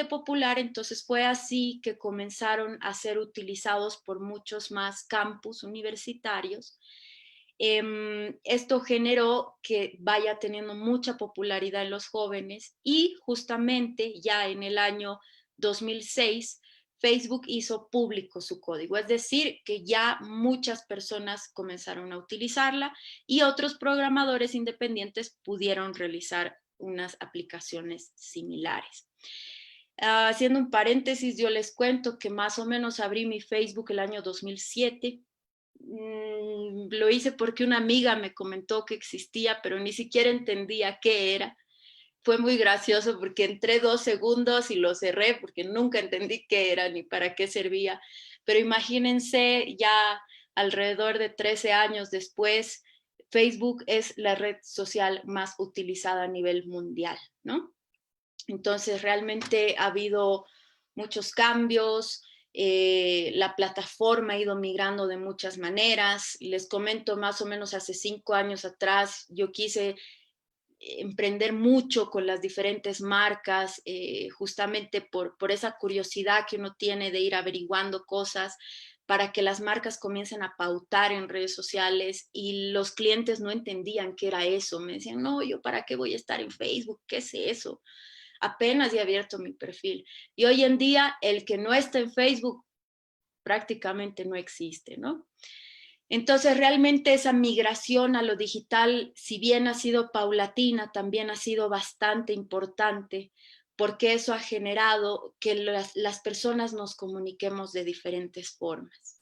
popular, entonces fue así que comenzaron a ser utilizados por muchos más campus universitarios. Esto generó que vaya teniendo mucha popularidad en los jóvenes y justamente ya en el año 2006 Facebook hizo público su código, es decir, que ya muchas personas comenzaron a utilizarla y otros programadores independientes pudieron realizar unas aplicaciones similares. Haciendo un paréntesis, yo les cuento que más o menos abrí mi Facebook el año 2007. Lo hice porque una amiga me comentó que existía, pero ni siquiera entendía qué era. Fue muy gracioso porque entré 2 segundos y lo cerré porque nunca entendí qué era ni para qué servía. Pero imagínense, ya alrededor de 13 años después, Facebook es la red social más utilizada a nivel mundial, ¿no? Entonces, realmente ha habido muchos cambios, la plataforma ha ido migrando de muchas maneras. Les comento, más o menos hace 5 años atrás, yo quise emprender mucho con las diferentes marcas, justamente por esa curiosidad que uno tiene de ir averiguando cosas para que las marcas comiencen a pautar en redes sociales y los clientes no entendían qué era eso. Me decían, no, yo para qué voy a estar en Facebook, ¿qué es eso? Apenas he abierto mi perfil. Y hoy en día el que no está en Facebook prácticamente no existe, ¿no? Entonces, realmente esa migración a lo digital, si bien ha sido paulatina, también ha sido bastante importante porque eso ha generado que las personas nos comuniquemos de diferentes formas.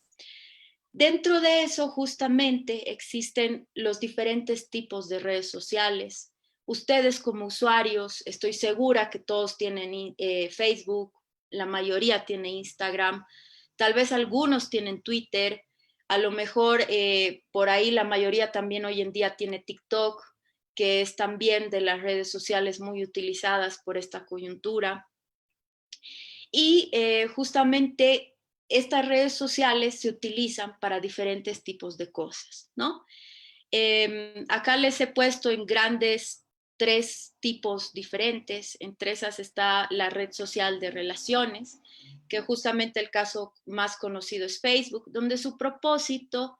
Dentro de eso, justamente, existen los diferentes tipos de redes sociales. Ustedes como usuarios, estoy segura que todos tienen Facebook, la mayoría tiene Instagram, tal vez algunos tienen Twitter, a lo mejor por ahí la mayoría también hoy en día tiene TikTok, que es también de las redes sociales muy utilizadas por esta coyuntura. Y justamente estas redes sociales se utilizan para diferentes tipos de cosas, ¿no? Acá les he puesto en grandes 3 tipos diferentes. Entre esas está la red social de relaciones, que justamente el caso más conocido es Facebook, donde su propósito,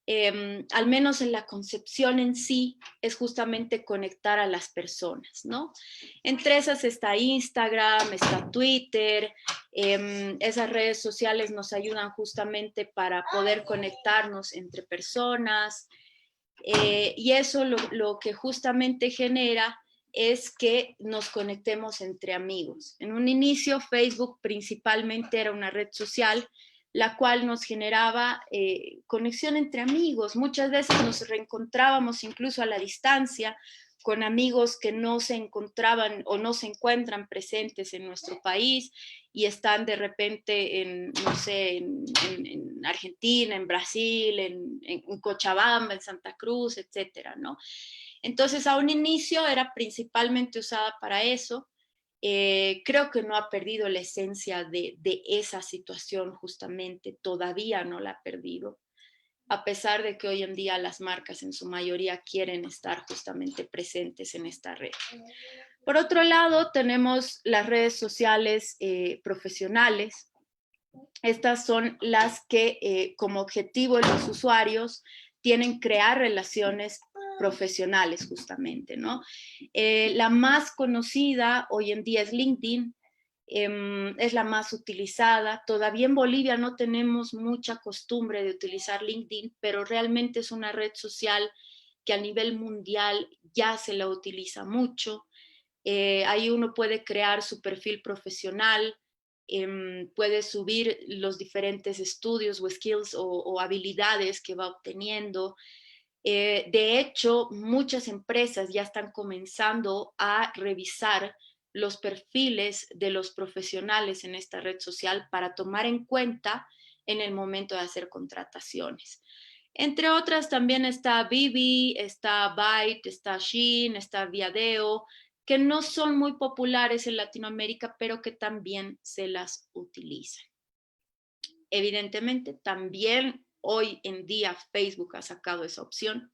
al menos en la concepción en sí, es justamente conectar a las personas, ¿no? Entre esas está Instagram, está Twitter. Esas redes sociales nos ayudan justamente para poder conectarnos entre personas, y eso lo que justamente genera es que nos conectemos entre amigos. En un inicio, Facebook principalmente era una red social la cual nos generaba conexión entre amigos. Muchas veces nos reencontrábamos incluso a la distancia con amigos que no se encontraban o no se encuentran presentes en nuestro país y están de repente en, no sé, en Argentina, en Brasil, en Cochabamba, en Santa Cruz, etcétera, ¿no? Entonces, a un inicio era principalmente usada para eso. Creo que no ha perdido la esencia de esa situación, justamente, todavía no la ha perdido, a pesar de que hoy en día las marcas en su mayoría quieren estar justamente presentes en esta red. Por otro lado, tenemos las redes sociales profesionales. Estas son las que como objetivo los usuarios tienen crear relaciones profesionales justamente, ¿no? La más conocida hoy en día es LinkedIn, es la más utilizada. Todavía en Bolivia no tenemos mucha costumbre de utilizar LinkedIn, pero realmente es una red social que a nivel mundial ya se la utiliza mucho. Ahí uno puede crear su perfil profesional, puede subir los diferentes estudios o skills o habilidades que va obteniendo. De hecho, muchas empresas ya están comenzando a revisar los perfiles de los profesionales en esta red social para tomar en cuenta en el momento de hacer contrataciones. Entre otras también está Vivi, está Byte, está Shein, está Viadeo, que no son muy populares en Latinoamérica, pero que también se las utilizan. Evidentemente, también hoy en día Facebook ha sacado esa opción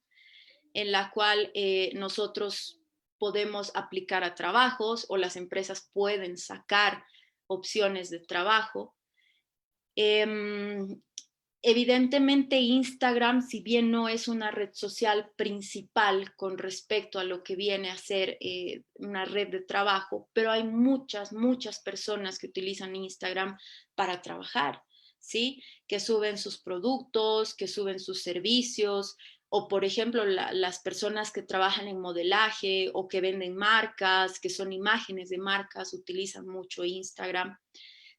en la cual nosotros podemos aplicar a trabajos o las empresas pueden sacar opciones de trabajo. Evidentemente Instagram, si bien no es una red social principal con respecto a lo que viene a ser una red de trabajo, pero hay muchas, muchas personas que utilizan Instagram para trabajar, ¿sí? Que suben sus productos, que suben sus servicios, o por ejemplo las personas que trabajan en modelaje o que venden marcas, que son imágenes de marcas, utilizan mucho Instagram.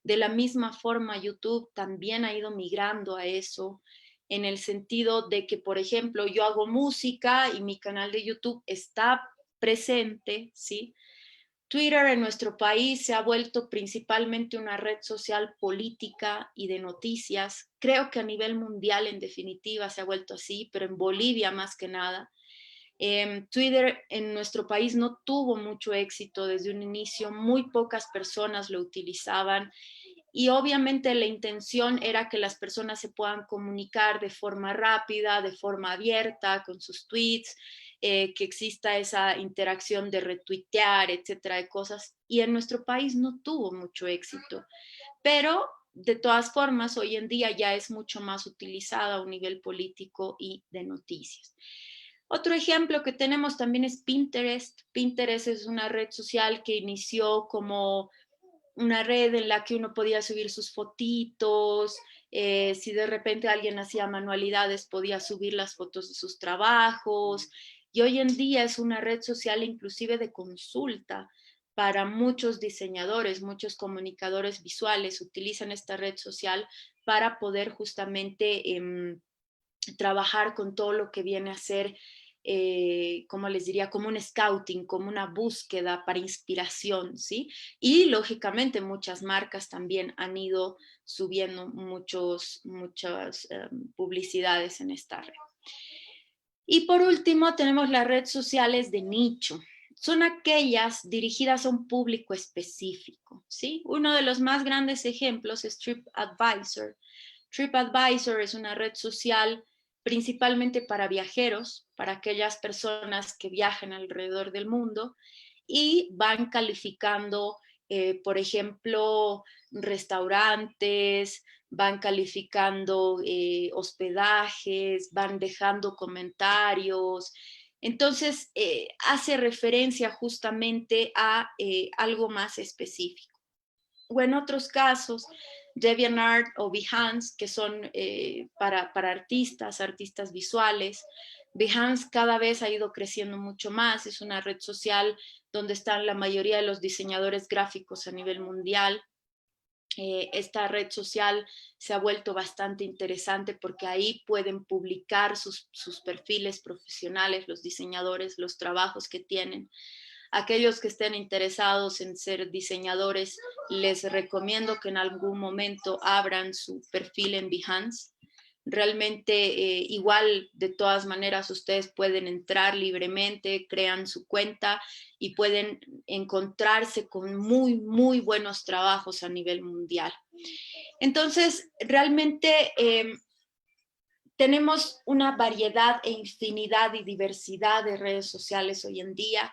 De la misma forma, YouTube también ha ido migrando a eso, en el sentido de que, por ejemplo, yo hago música y mi canal de YouTube está presente, ¿sí? Twitter en nuestro país se ha vuelto principalmente una red social política y de noticias. Creo que a nivel mundial, en definitiva, se ha vuelto así, pero en Bolivia más que nada. Twitter en nuestro país no tuvo mucho éxito desde un inicio, muy pocas personas lo utilizaban y obviamente la intención era que las personas se puedan comunicar de forma rápida, de forma abierta, con sus tweets, que exista esa interacción de retuitear, etcétera, de cosas. Y en nuestro país no tuvo mucho éxito, pero de todas formas, hoy en día ya es mucho más utilizada a un nivel político y de noticias. Otro ejemplo que tenemos también es Pinterest. Pinterest es una red social que inició como una red en la que uno podía subir sus fotitos, si de repente alguien hacía manualidades podía subir las fotos de sus trabajos, y hoy en día es una red social inclusive de consulta para muchos diseñadores, muchos comunicadores visuales utilizan esta red social para poder justamente trabajar con todo lo que viene a ser, como les diría, como un scouting, como una búsqueda para inspiración, ¿sí? Y lógicamente muchas marcas también han ido subiendo muchas publicidades en esta red. Y por último tenemos las redes sociales de nicho. Son aquellas dirigidas a un público específico, ¿sí? Uno de los más grandes ejemplos es TripAdvisor. TripAdvisor es una red social principalmente para viajeros, para aquellas personas que viajan alrededor del mundo y van calificando, por ejemplo, restaurantes, van calificando hospedajes, van dejando comentarios. Entonces, hace referencia justamente a algo más específico. O en otros casos, DeviantArt o Behance, que son para artistas visuales. Behance cada vez ha ido creciendo mucho más, es una red social donde están la mayoría de los diseñadores gráficos a nivel mundial. Esta red social se ha vuelto bastante interesante porque ahí pueden publicar sus perfiles profesionales, los diseñadores, los trabajos que tienen. Aquellos que estén interesados en ser diseñadores, les recomiendo que en algún momento abran su perfil en Behance. Realmente igual, de todas maneras, ustedes pueden entrar libremente, crean su cuenta y pueden encontrarse con muy, muy buenos trabajos a nivel mundial. Entonces, realmente tenemos una variedad e infinidad y diversidad de redes sociales hoy en día.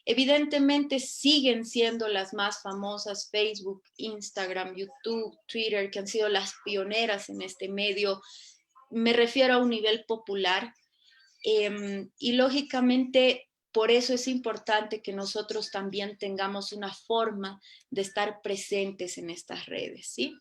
Evidentemente siguen siendo las más famosas Facebook, Instagram, YouTube, Twitter, que han sido las pioneras en este medio. Me refiero a un nivel popular. Y lógicamente por eso es importante que nosotros también tengamos una forma de estar presentes en estas redes, ¿sí?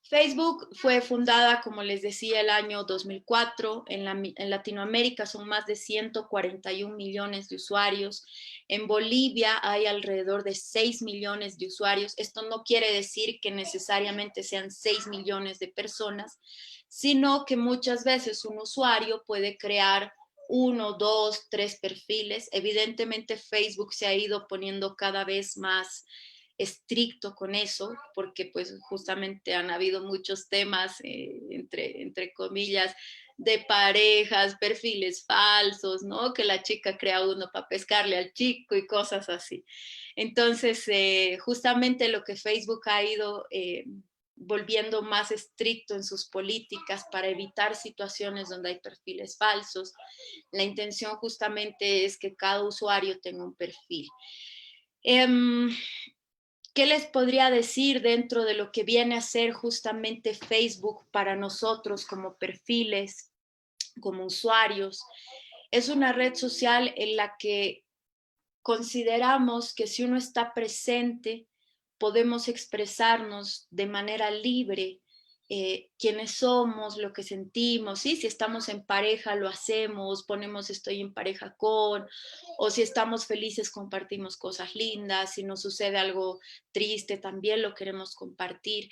Facebook fue fundada, como les decía, el año 2004. En Latinoamérica son más de 141 millones de usuarios. En Bolivia hay alrededor de 6 millones de usuarios. Esto no quiere decir que necesariamente sean 6 millones de personas, sino que muchas veces un usuario puede crear uno, dos, tres perfiles. Evidentemente Facebook se ha ido poniendo cada vez más estricto con eso, porque pues justamente han habido muchos temas, entre comillas, de parejas, perfiles falsos, ¿no? Que la chica crea uno para pescarle al chico y cosas así. Entonces, justamente lo que Facebook ha ido volviendo más estricto en sus políticas para evitar situaciones donde hay perfiles falsos. La intención justamente es que cada usuario tenga un perfil. ¿qué les podría decir dentro de lo que viene a ser justamente Facebook para nosotros como perfiles, como usuarios? Es una red social en la que consideramos que si uno está presente, podemos expresarnos de manera libre quiénes somos, lo que sentimos, ¿sí? Si estamos en pareja, lo hacemos, ponemos estoy en pareja con, o si estamos felices, compartimos cosas lindas, si nos sucede algo triste, también lo queremos compartir.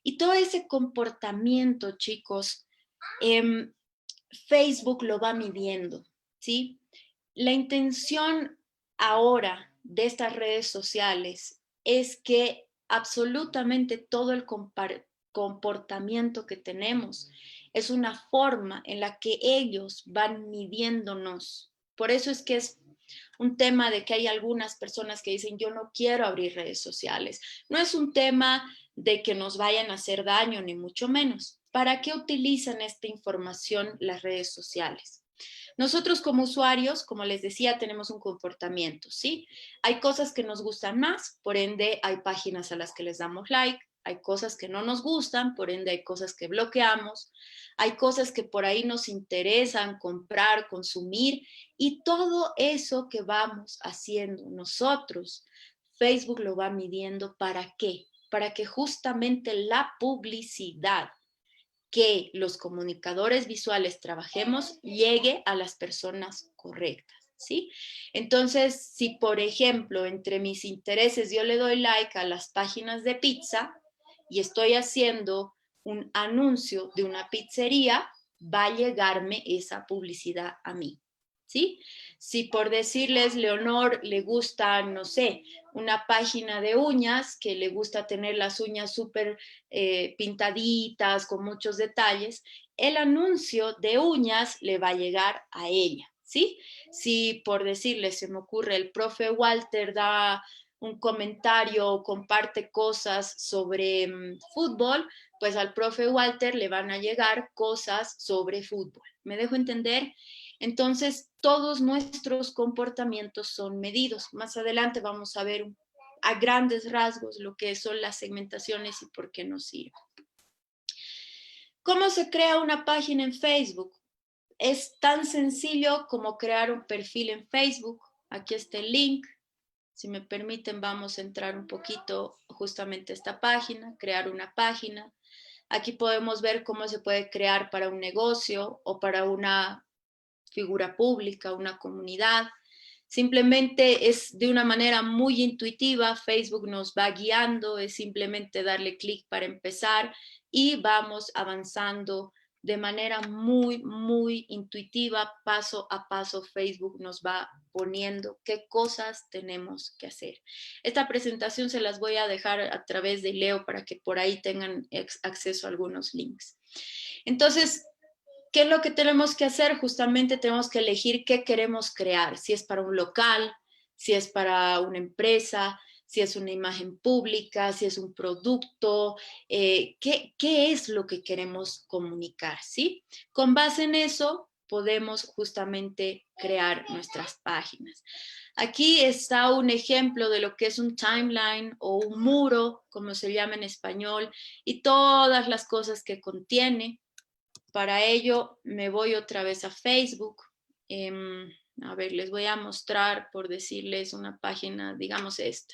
Y todo ese comportamiento, chicos, eh, Facebook lo va midiendo, ¿sí? La intención ahora de estas redes sociales es que absolutamente todo el comportamiento que tenemos es una forma en la que ellos van midiéndonos. Por eso es que es un tema de que hay algunas personas que dicen yo no quiero abrir redes sociales. No es un tema de que nos vayan a hacer daño, ni mucho menos. ¿Para qué utilizan esta información las redes sociales? Nosotros como usuarios, como les decía, tenemos un comportamiento, ¿sí? Hay cosas que nos gustan más, por ende hay páginas a las que les damos like, hay cosas que no nos gustan, por ende hay cosas que bloqueamos, hay cosas que por ahí nos interesan comprar, consumir, y todo eso que vamos haciendo nosotros, Facebook lo va midiendo. ¿Para qué? Para que justamente la publicidad que los comunicadores visuales trabajemos llegue a las personas correctas, ¿sí? Entonces, si por ejemplo, entre mis intereses yo le doy like a las páginas de pizza y estoy haciendo un anuncio de una pizzería, va a llegarme esa publicidad a mí, ¿sí? Si por decirles, Leonor le gusta, no sé, una página de uñas, que le gusta tener las uñas súper pintaditas, con muchos detalles, el anuncio de uñas le va a llegar a ella, ¿sí? Si por decirle, se me ocurre, el profe Walter da un comentario o comparte cosas sobre fútbol, pues al profe Walter le van a llegar cosas sobre fútbol. ¿Me dejo entender? Entonces, todos nuestros comportamientos son medidos. Más adelante vamos a ver a grandes rasgos lo que son las segmentaciones y por qué nos sirven. ¿Cómo se crea una página en Facebook? Es tan sencillo como crear un perfil en Facebook. Aquí está el link. Si me permiten, vamos a entrar un poquito justamente a esta página, crear una página. Aquí podemos ver cómo se puede crear para un negocio o para una figura pública, una comunidad. Simplemente es de una manera muy intuitiva, Facebook nos va guiando, es simplemente darle clic para empezar y vamos avanzando de manera muy, muy intuitiva, paso a paso. Facebook nos va poniendo qué cosas tenemos que hacer. Esta presentación se las voy a dejar a través de Leo para que por ahí tengan acceso a algunos links. Entonces, ¿qué es lo que tenemos que hacer? Justamente tenemos que elegir qué queremos crear, si es para un local, si es para una empresa, si es una imagen pública, si es un producto, qué es lo que queremos comunicar, ¿sí? Con base en eso podemos justamente crear nuestras páginas. Aquí está un ejemplo de lo que es un timeline o un muro, como se llama en español, y todas las cosas que contiene. Para ello me voy otra vez a Facebook. A ver, les voy a mostrar, por decirles, una página, digamos esta,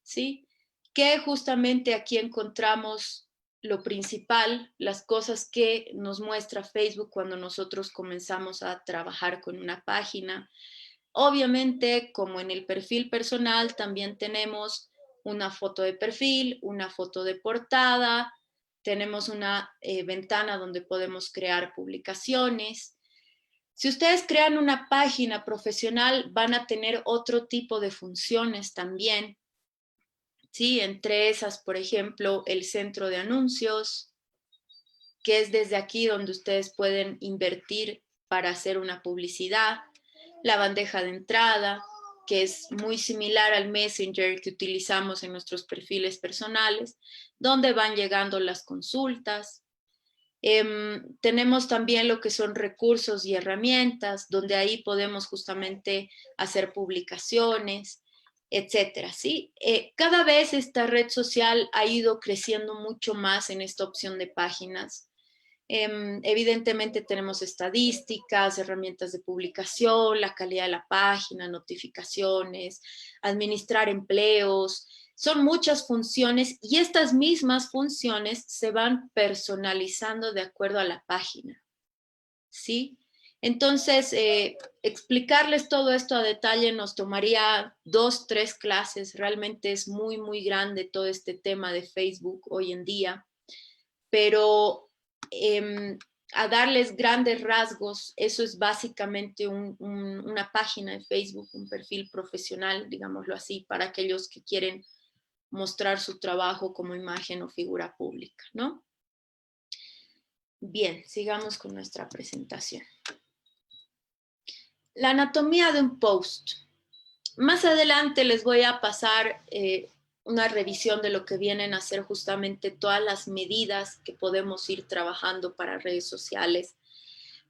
¿sí? Que justamente aquí encontramos lo principal, las cosas que nos muestra Facebook cuando nosotros comenzamos a trabajar con una página. Obviamente, como en el perfil personal, también tenemos una foto de perfil, una foto de portada, tenemos una ventana donde podemos crear publicaciones. Si ustedes crean una página profesional, van a tener otro tipo de funciones también, ¿sí? Entre esas, por ejemplo, el centro de anuncios, que es desde aquí donde ustedes pueden invertir para hacer una publicidad, la bandeja de entrada, que es muy similar al Messenger que utilizamos en nuestros perfiles personales, donde van llegando las consultas. Tenemos también lo que son recursos y herramientas, donde ahí podemos justamente hacer publicaciones. etcétera, ¿sí? Cada vez esta red social ha ido creciendo mucho más en esta opción de páginas. Evidentemente tenemos estadísticas, herramientas de publicación, la calidad de la página, notificaciones, administrar empleos. Son muchas funciones y estas mismas funciones se van personalizando de acuerdo a la página, ¿sí? Entonces, explicarles todo esto a detalle nos tomaría 2, 3 clases. Realmente es muy, muy grande todo este tema de Facebook hoy en día, pero a darles grandes rasgos, eso es básicamente una página de Facebook, un perfil profesional, digámoslo así, para aquellos que quieren mostrar su trabajo como imagen o figura pública, ¿no? Bien, sigamos con nuestra presentación. La anatomía de un post. Más adelante les voy a pasar una revisión de lo que vienen a ser justamente todas las medidas que podemos ir trabajando para redes sociales.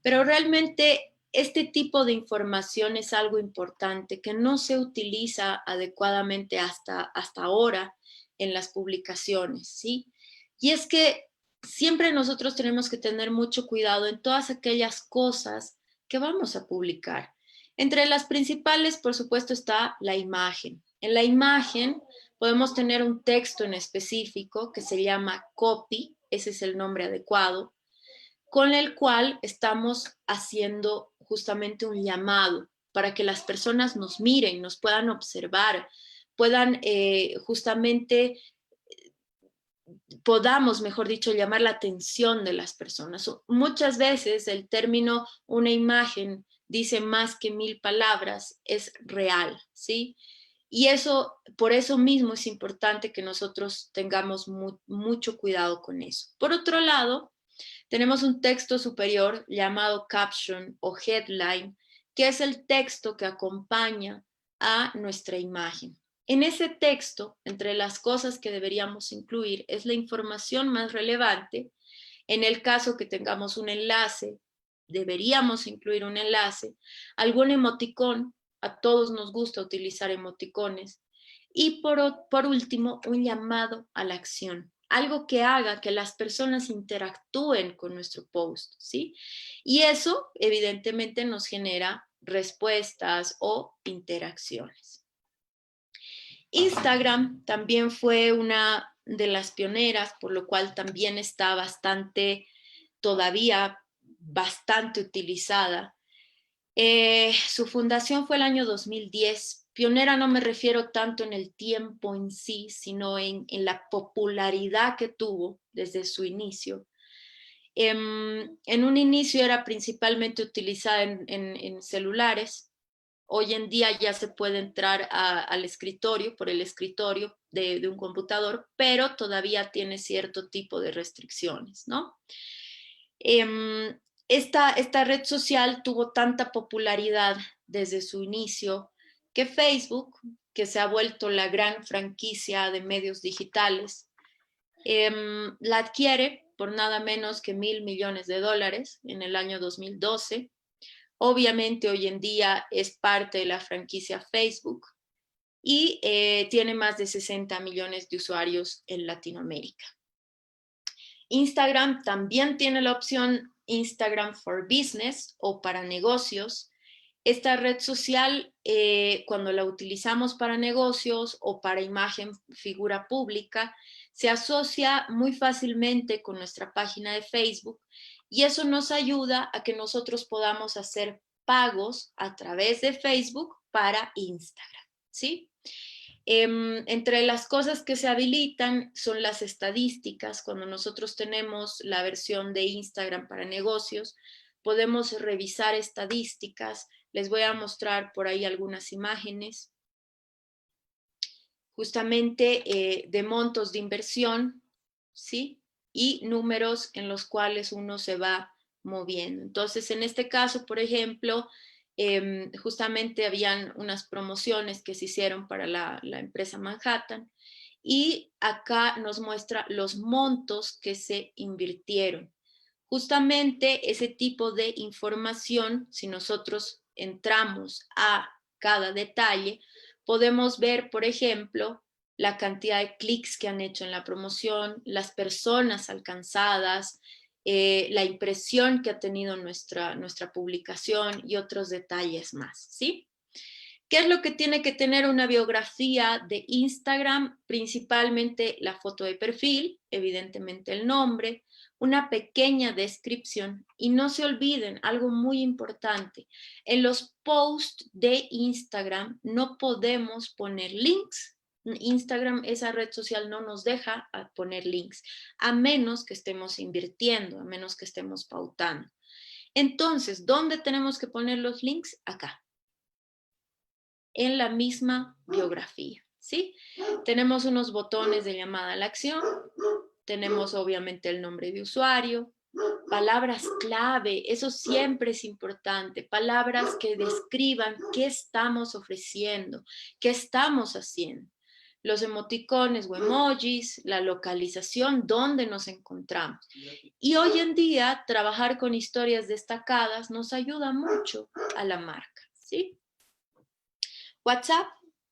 Pero realmente este tipo de información es algo importante que no se utiliza adecuadamente hasta ahora en las publicaciones, ¿sí? Y es que siempre nosotros tenemos que tener mucho cuidado en todas aquellas cosas que vamos a publicar. Entre las principales, por supuesto, está la imagen. En la imagen podemos tener un texto en específico que se llama copy, ese es el nombre adecuado, con el cual estamos haciendo justamente un llamado para que las personas nos miren, nos puedan observar, puedan justamente, podamos, mejor dicho, llamar la atención de las personas. Muchas veces el término una imagen dice más que 1000 palabras, es real, ¿sí? Y eso, por eso mismo es importante que nosotros tengamos mucho cuidado con eso. Por otro lado, tenemos un texto superior llamado caption o headline, que es el texto que acompaña a nuestra imagen. En ese texto, entre las cosas que deberíamos incluir, es la información más relevante. En el caso que tengamos un enlace, deberíamos incluir un enlace, algún emoticón, a todos nos gusta utilizar emoticones, y por último, un llamado a la acción, algo que haga que las personas interactúen con nuestro post, ¿sí? Y eso evidentemente nos genera respuestas o interacciones. Instagram también fue una de las pioneras, por lo cual también está todavía bastante utilizada. Su fundación fue el año 2010. Pionera no me refiero tanto en el tiempo en sí, sino en la popularidad que tuvo desde su inicio. En un inicio era principalmente utilizada en celulares. Hoy en día ya se puede entrar al escritorio, por el escritorio de un computador, pero todavía tiene cierto tipo de restricciones, ¿no? Esta red social tuvo tanta popularidad desde su inicio que Facebook, que se ha vuelto la gran franquicia de medios digitales, la adquiere por nada menos que $1.000 millones en el año 2012. Obviamente hoy en día es parte de la franquicia Facebook y tiene más de 60 millones de usuarios en Latinoamérica. Instagram también tiene la opción Instagram for Business o para negocios. Esta red social, cuando la utilizamos para negocios o para imagen, figura pública, se asocia muy fácilmente con nuestra página de Facebook y eso nos ayuda a que nosotros podamos hacer pagos a través de Facebook para Instagram, ¿sí? Entre las cosas que se habilitan son las estadísticas. Cuando nosotros tenemos la versión de Instagram para negocios, podemos revisar estadísticas. Les voy a mostrar por ahí algunas imágenes, justamente de montos de inversión, ¿sí? Y números en los cuales uno se va moviendo. Entonces, en este caso, por ejemplo, justamente habían unas promociones que se hicieron para la empresa Manhattan y acá nos muestra los montos que se invirtieron. Justamente ese tipo de información, si nosotros entramos a cada detalle, podemos ver, por ejemplo, la cantidad de clics que han hecho en la promoción, las personas alcanzadas, la impresión que ha tenido nuestra publicación y otros detalles más, ¿sí? ¿Qué es lo que tiene que tener una biografía de Instagram? Principalmente la foto de perfil, evidentemente el nombre, una pequeña descripción y no se olviden algo muy importante. En los posts de Instagram no podemos poner links. Instagram, esa red social, no nos deja poner links, a menos que estemos invirtiendo, a menos que estemos pautando. Entonces, ¿dónde tenemos que poner los links? Acá, en la misma biografía, ¿sí? Tenemos unos botones de llamada a la acción, tenemos obviamente el nombre de usuario, palabras clave, eso siempre es importante, palabras que describan qué estamos ofreciendo, qué estamos haciendo, los emoticones o emojis, la localización, dónde nos encontramos. Y hoy en día, trabajar con historias destacadas nos ayuda mucho a la marca, ¿sí? WhatsApp,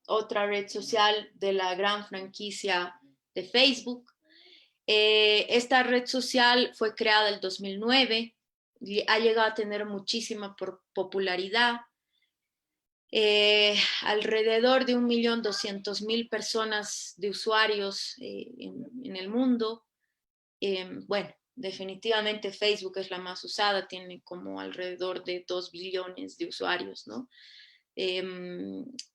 otra red social de la gran franquicia de Facebook. Esta red social fue creada en el 2009, ha llegado a tener muchísima popularidad. Alrededor de 1.200.000 personas de usuarios en el mundo. Bueno, definitivamente Facebook es la más usada, tiene como alrededor de 2 billones de usuarios, ¿no?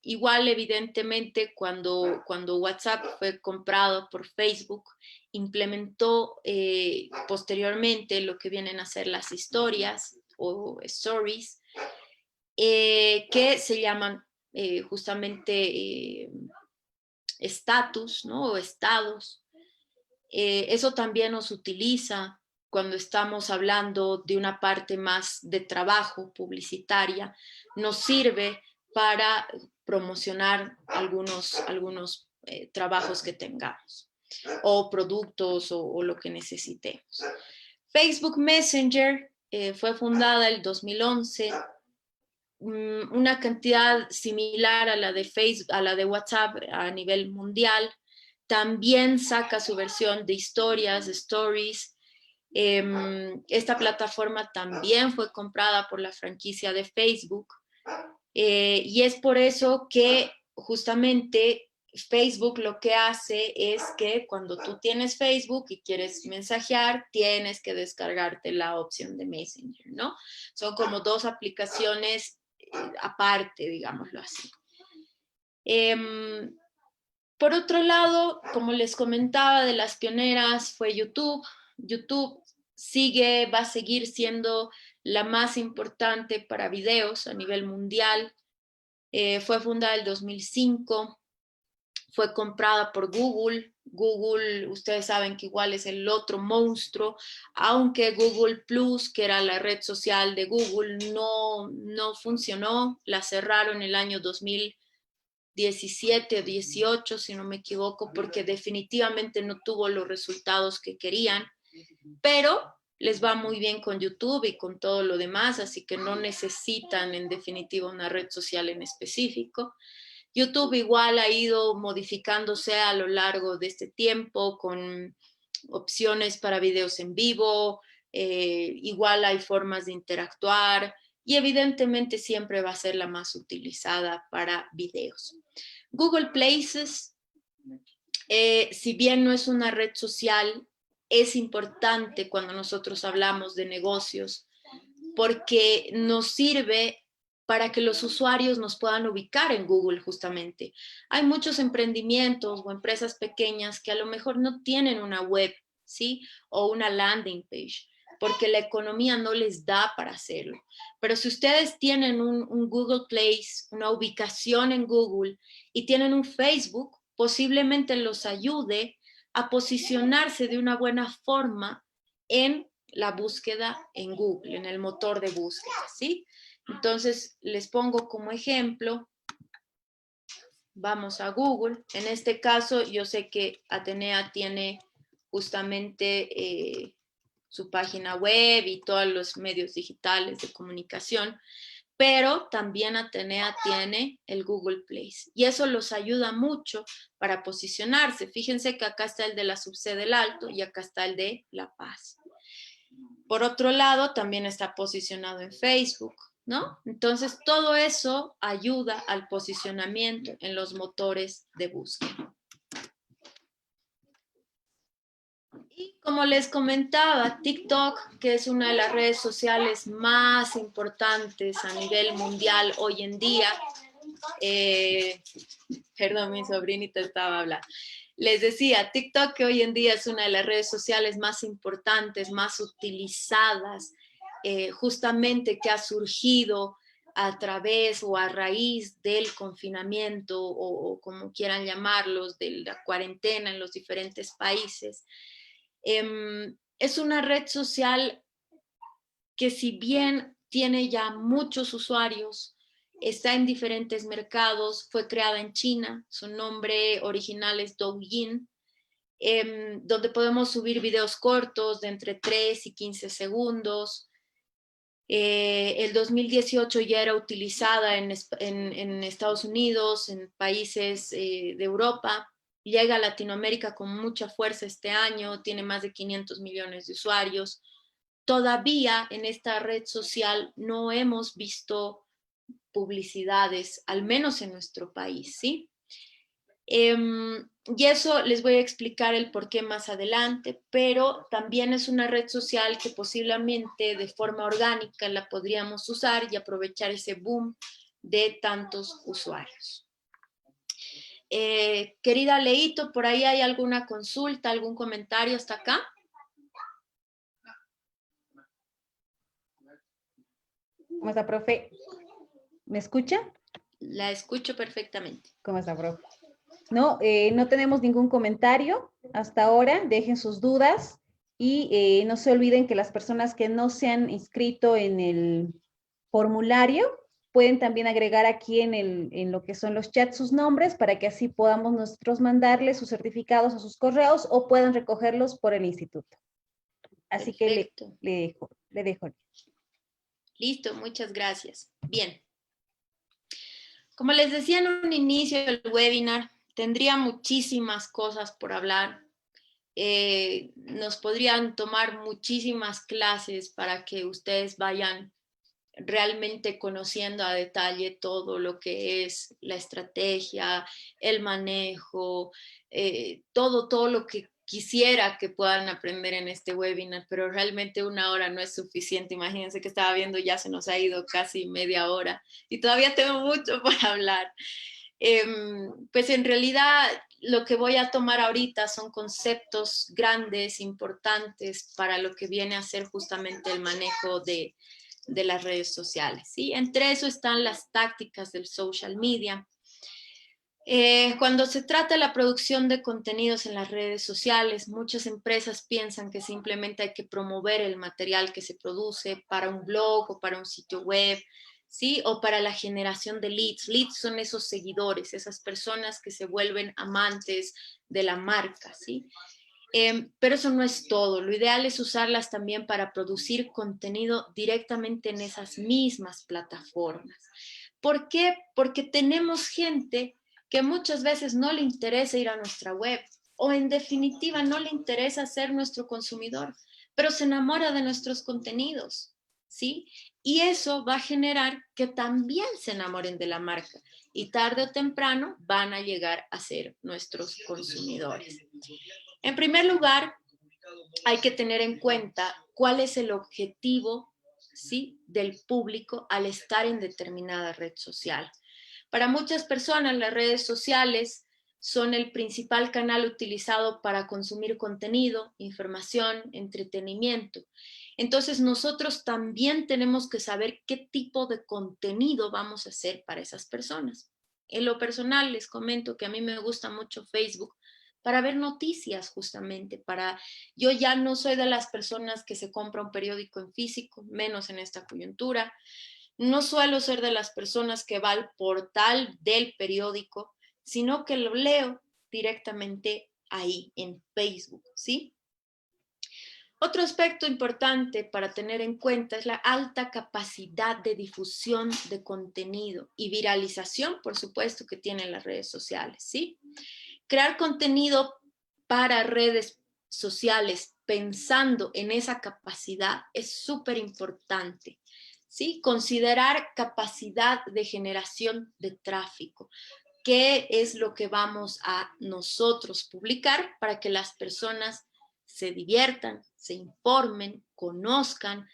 Igual, evidentemente, cuando WhatsApp fue comprado por Facebook, implementó posteriormente lo que vienen a ser las historias o stories, que se llaman justamente estatus, ¿no? O estados. Eso también nos utiliza cuando estamos hablando de una parte más de trabajo publicitaria, nos sirve para promocionar algunos trabajos que tengamos o productos o lo que necesitemos. Facebook Messenger fue fundada en el 2011, una cantidad similar a la de Facebook, a la de WhatsApp a nivel mundial. También saca su versión de historias, de stories. Esta plataforma también fue comprada por la franquicia de Facebook. Y es por eso que justamente Facebook lo que hace es que cuando tú tienes Facebook y quieres mensajear, tienes que descargarte la opción de Messenger, ¿no? Son como dos aplicaciones aparte, digámoslo así. Por otro lado, como les comentaba, de las pioneras fue YouTube. YouTube va a seguir siendo la más importante para videos a nivel mundial. Fue fundada en el 2005, fue comprada por Google. Google, ustedes saben que igual es el otro monstruo, aunque Google Plus, que era la red social de Google, no funcionó, la cerraron el año 2017 o 18, si no me equivoco, porque definitivamente no tuvo los resultados que querían, pero les va muy bien con YouTube y con todo lo demás, así que no necesitan en definitiva una red social en específico. YouTube igual ha ido modificándose a lo largo de este tiempo con opciones para videos en vivo, igual hay formas de interactuar y evidentemente siempre va a ser la más utilizada para videos. Google Places, si bien no es una red social, es importante cuando nosotros hablamos de negocios porque nos sirve para que los usuarios nos puedan ubicar en Google justamente. Hay muchos emprendimientos o empresas pequeñas que a lo mejor no tienen una web, ¿sí? O una landing page, porque la economía no les da para hacerlo. Pero si ustedes tienen un Google Place, una ubicación en Google y tienen un Facebook, posiblemente los ayude a posicionarse de una buena forma en la búsqueda en Google, en el motor de búsqueda, ¿sí? Entonces, les pongo como ejemplo, vamos a Google. En este caso, yo sé que Atenea tiene justamente su página web y todos los medios digitales de comunicación, pero también Atenea tiene el Google Place y eso los ayuda mucho para posicionarse. Fíjense que acá está el de la subsede del Alto y acá está el de La Paz. Por otro lado, también está posicionado en Facebook, ¿no? Entonces, todo eso ayuda al posicionamiento en los motores de búsqueda. Y como les comentaba, TikTok, que es una de las redes sociales más importantes a nivel mundial hoy en día, perdón, mi sobrinita estaba hablando. Les decía, TikTok, que hoy en día es una de las redes sociales más importantes, más utilizadas, justamente que ha surgido a través o a raíz del confinamiento o como quieran llamarlos, de la cuarentena en los diferentes países. Es una red social que si bien tiene ya muchos usuarios, está en diferentes mercados, fue creada en China, su nombre original es Douyin, donde podemos subir videos cortos de entre 3 y 15 segundos. El 2018 ya era utilizada en Estados Unidos, en países de Europa, llega a Latinoamérica con mucha fuerza este año, tiene más de 500 millones de usuarios. Todavía en esta red social no hemos visto publicidades, al menos en nuestro país, ¿sí? Y eso les voy a explicar el por qué más adelante, pero también es una red social que posiblemente de forma orgánica la podríamos usar y aprovechar ese boom de tantos usuarios. Querida Leito, ¿por ahí hay alguna consulta, algún comentario hasta acá? ¿Cómo está, profe? ¿Me escucha? La escucho perfectamente. ¿Cómo está, profe? No, no tenemos ningún comentario hasta ahora. Dejen sus dudas y no se olviden que las personas que no se han inscrito en el formulario pueden también agregar aquí en lo que son los chats sus nombres para que así podamos nosotros mandarles sus certificados a sus correos o puedan recogerlos por el instituto. Así Perfecto. que le dejo. Listo, muchas gracias. Bien. Como les decía en un inicio del webinar, tendría muchísimas cosas por hablar. Nos podrían tomar muchísimas clases para que ustedes vayan realmente conociendo a detalle todo lo que es la estrategia, el manejo, todo lo que quisiera que puedan aprender en este webinar, pero realmente una hora no es suficiente. Imagínense que estaba viendo, ya se nos ha ido casi media hora y todavía tengo mucho por hablar. Pues en realidad lo que voy a tomar ahorita son conceptos grandes, importantes para lo que viene a ser justamente el manejo de las redes sociales, ¿sí? Entre eso están las tácticas del social media. Cuando se trata de la producción de contenidos en las redes sociales, muchas empresas piensan que simplemente hay que promover el material que se produce para un blog o para un sitio web, ¿sí? O para la generación de leads. Leads son esos seguidores, esas personas que se vuelven amantes de la marca, ¿sí? Pero eso no es todo. Lo ideal es usarlas también para producir contenido directamente en esas mismas plataformas. ¿Por qué? Porque tenemos gente que muchas veces no le interesa ir a nuestra web o en definitiva no le interesa ser nuestro consumidor, pero se enamora de nuestros contenidos, ¿sí? Y eso va a generar que también se enamoren de la marca y tarde o temprano van a llegar a ser nuestros consumidores. En primer lugar, hay que tener en cuenta cuál es el objetivo, ¿sí?, del público al estar en determinada red social. Para muchas personas, las redes sociales son el principal canal utilizado para consumir contenido, información, entretenimiento. Entonces, nosotros también tenemos que saber qué tipo de contenido vamos a hacer para esas personas. En lo personal, les comento que a mí me gusta mucho Facebook para ver noticias justamente, yo ya no soy de las personas que se compra un periódico en físico, menos en esta coyuntura. No suelo ser de las personas que va al portal del periódico, sino que lo leo directamente ahí en Facebook, ¿sí? Otro aspecto importante para tener en cuenta es la alta capacidad de difusión de contenido y viralización, por supuesto, que tienen las redes sociales, ¿sí? Crear contenido para redes sociales pensando en esa capacidad es súper importante, ¿sí? Considerar capacidad de generación de tráfico. ¿Qué es lo que vamos a nosotros publicar para que las personas se diviertan, se informen, conozcan?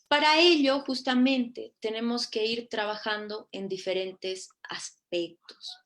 Para ello, justamente, tenemos que ir trabajando en diferentes aspectos.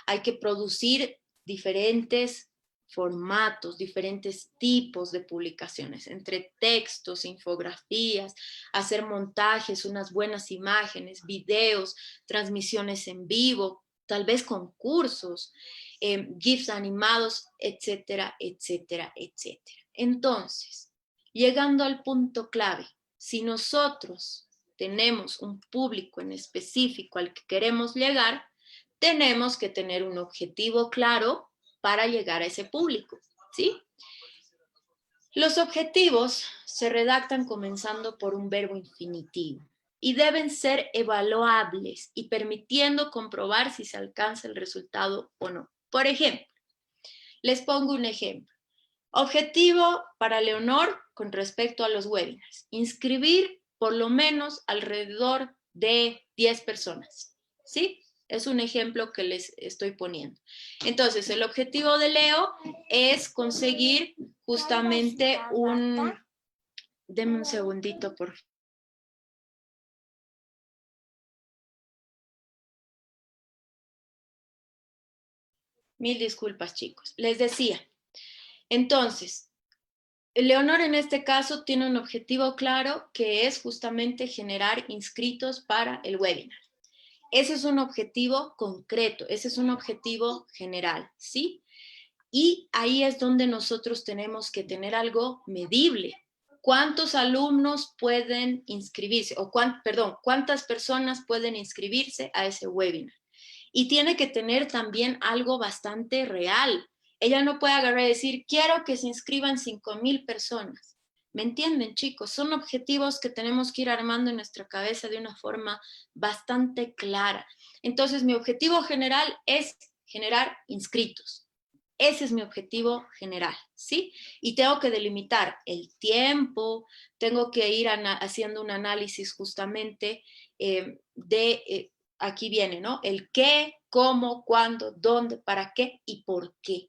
Hay que producir diferentes formatos, diferentes tipos de publicaciones, entre textos, infografías, hacer montajes, unas buenas imágenes, videos, transmisiones en vivo, tal vez concursos, GIFs animados, etcétera, etcétera, etcétera. Entonces, llegando al punto clave, si nosotros tenemos un público en específico al que queremos llegar, tenemos que tener un objetivo claro para llegar a ese público, ¿sí? Los objetivos se redactan comenzando por un verbo infinitivo y deben ser evaluables y permitiendo comprobar si se alcanza el resultado o no. Por ejemplo, les pongo un ejemplo. Objetivo para Leonor con respecto a los webinars. Inscribir por lo menos alrededor de 10 personas, ¿sí? Es un ejemplo que les estoy poniendo. Entonces, el objetivo de Leo es conseguir justamente un... Deme un segundito, por favor. Mil disculpas, chicos. Les decía, entonces, Leonor en este caso tiene un objetivo claro que es justamente generar inscritos para el webinar. Ese es un objetivo concreto, ese es un objetivo general, ¿sí? Y ahí es donde nosotros tenemos que tener algo medible. ¿Cuántos alumnos pueden inscribirse? O ¿cuántas personas pueden inscribirse a ese webinar? Y tiene que tener también algo bastante real. Ella no puede agarrar y decir, quiero que se inscriban 5,000 personas. ¿Me entienden, chicos? Son objetivos que tenemos que ir armando en nuestra cabeza de una forma bastante clara. Entonces, mi objetivo general es generar inscritos. Ese es mi objetivo general, ¿sí? Y tengo que delimitar el tiempo, tengo que ir haciendo un análisis justamente aquí viene, ¿no? El qué, cómo, cuándo, dónde, para qué y por qué.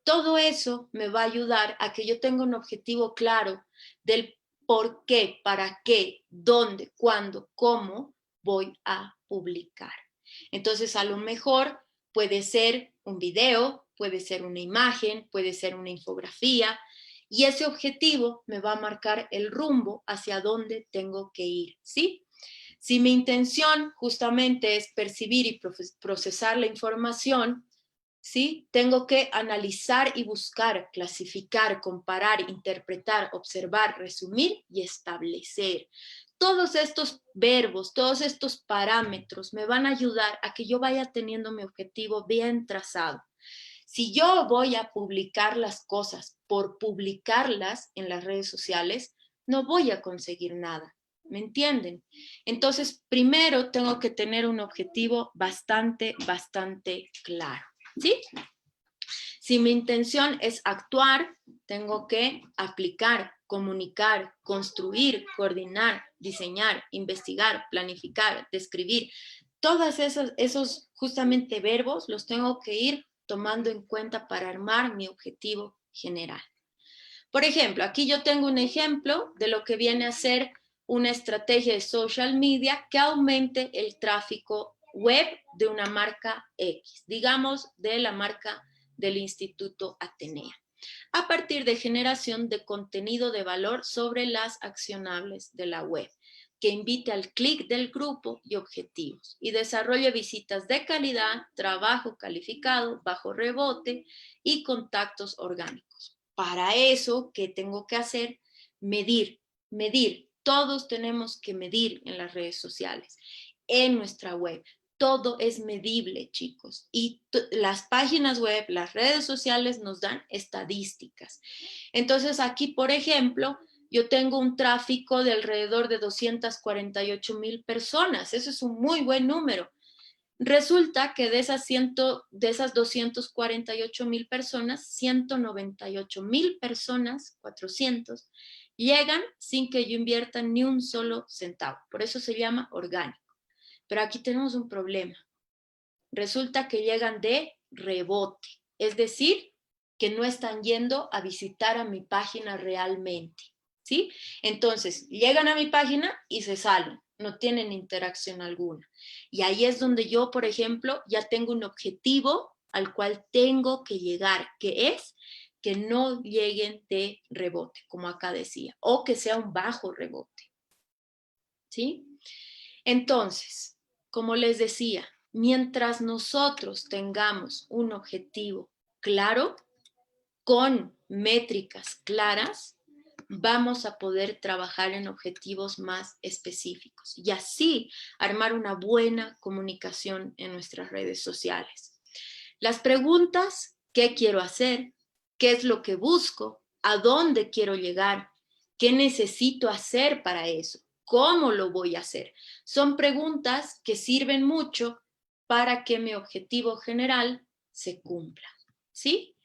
Todo eso me va a ayudar a que yo tenga un objetivo claro del por qué, para qué, dónde, cuándo, cómo voy a publicar. Entonces, a lo mejor puede ser un video, puede ser una imagen, puede ser una infografía, y ese objetivo me va a marcar el rumbo hacia dónde tengo que ir, ¿sí? Si mi intención justamente es percibir y procesar la información, ¿sí? Tengo que analizar y buscar, clasificar, comparar, interpretar, observar, resumir y establecer. Todos estos verbos, todos estos parámetros me van a ayudar a que yo vaya teniendo mi objetivo bien trazado. Si yo voy a publicar las cosas por publicarlas en las redes sociales, no voy a conseguir nada. ¿Me entienden? Entonces, primero tengo que tener un objetivo bastante claro. ¿Sí? Si mi intención es actuar, tengo que aplicar, comunicar, construir, coordinar, diseñar, investigar, planificar, describir. Todos esos justamente verbos los tengo que ir tomando en cuenta para armar mi objetivo general. Por ejemplo, aquí yo tengo un ejemplo de lo que viene a ser una estrategia de social media que aumente el tráfico web de una marca X, digamos de la marca del Instituto Atenea, a partir de generación de contenido de valor sobre las accionables de la web, que invite al clic del grupo y objetivos, y desarrolle visitas de calidad, trabajo calificado, bajo rebote y contactos orgánicos. Para eso, ¿qué tengo que hacer? Medir. Todos tenemos que medir en las redes sociales, en nuestra web. Todo es medible, chicos. Y las páginas web, las redes sociales nos dan estadísticas. Entonces, aquí, por ejemplo, yo tengo un tráfico de alrededor de 248,000 personas. Eso es un muy buen número. Resulta que de esas 248,000 personas, 198,000 personas, 400, llegan sin que yo invierta ni un solo centavo. Por eso se llama orgánico. Pero aquí tenemos un problema. Resulta que llegan de rebote, es decir, que no están yendo a visitar a mi página realmente, ¿sí? Entonces, llegan a mi página y se salen, no tienen interacción alguna. Y ahí es donde yo, por ejemplo, ya tengo un objetivo al cual tengo que llegar, que es que no lleguen de rebote, como acá decía, o que sea un bajo rebote, ¿sí? Entonces, como les decía, mientras nosotros tengamos un objetivo claro, con métricas claras, vamos a poder trabajar en objetivos más específicos y así armar una buena comunicación en nuestras redes sociales. Las preguntas: ¿qué quiero hacer? ¿Qué es lo que busco? ¿A dónde quiero llegar? ¿Qué necesito hacer para eso? ¿Cómo lo voy a hacer? Son preguntas que sirven mucho para que mi objetivo general se cumpla, ¿sí?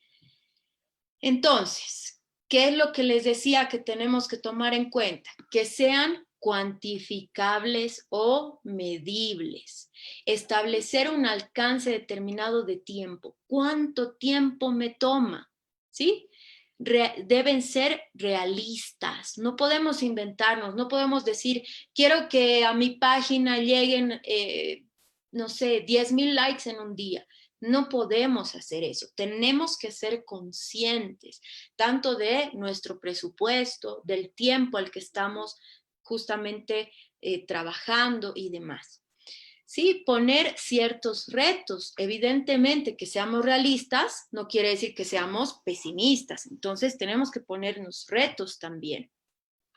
Entonces, ¿qué es lo que les decía que tenemos que tomar en cuenta? Que sean cuantificables o medibles. Establecer un alcance determinado de tiempo. ¿Cuánto tiempo me toma? ¿Sí? Deben ser realistas. No podemos inventarnos, no podemos decir, quiero que a mi página lleguen, no sé, 10,000 likes en un día. No podemos hacer eso. Tenemos que ser conscientes tanto de nuestro presupuesto, del tiempo al que estamos justamente trabajando y demás. Sí, poner ciertos retos. Evidentemente, que seamos realistas no quiere decir que seamos pesimistas. Entonces, tenemos que ponernos retos también.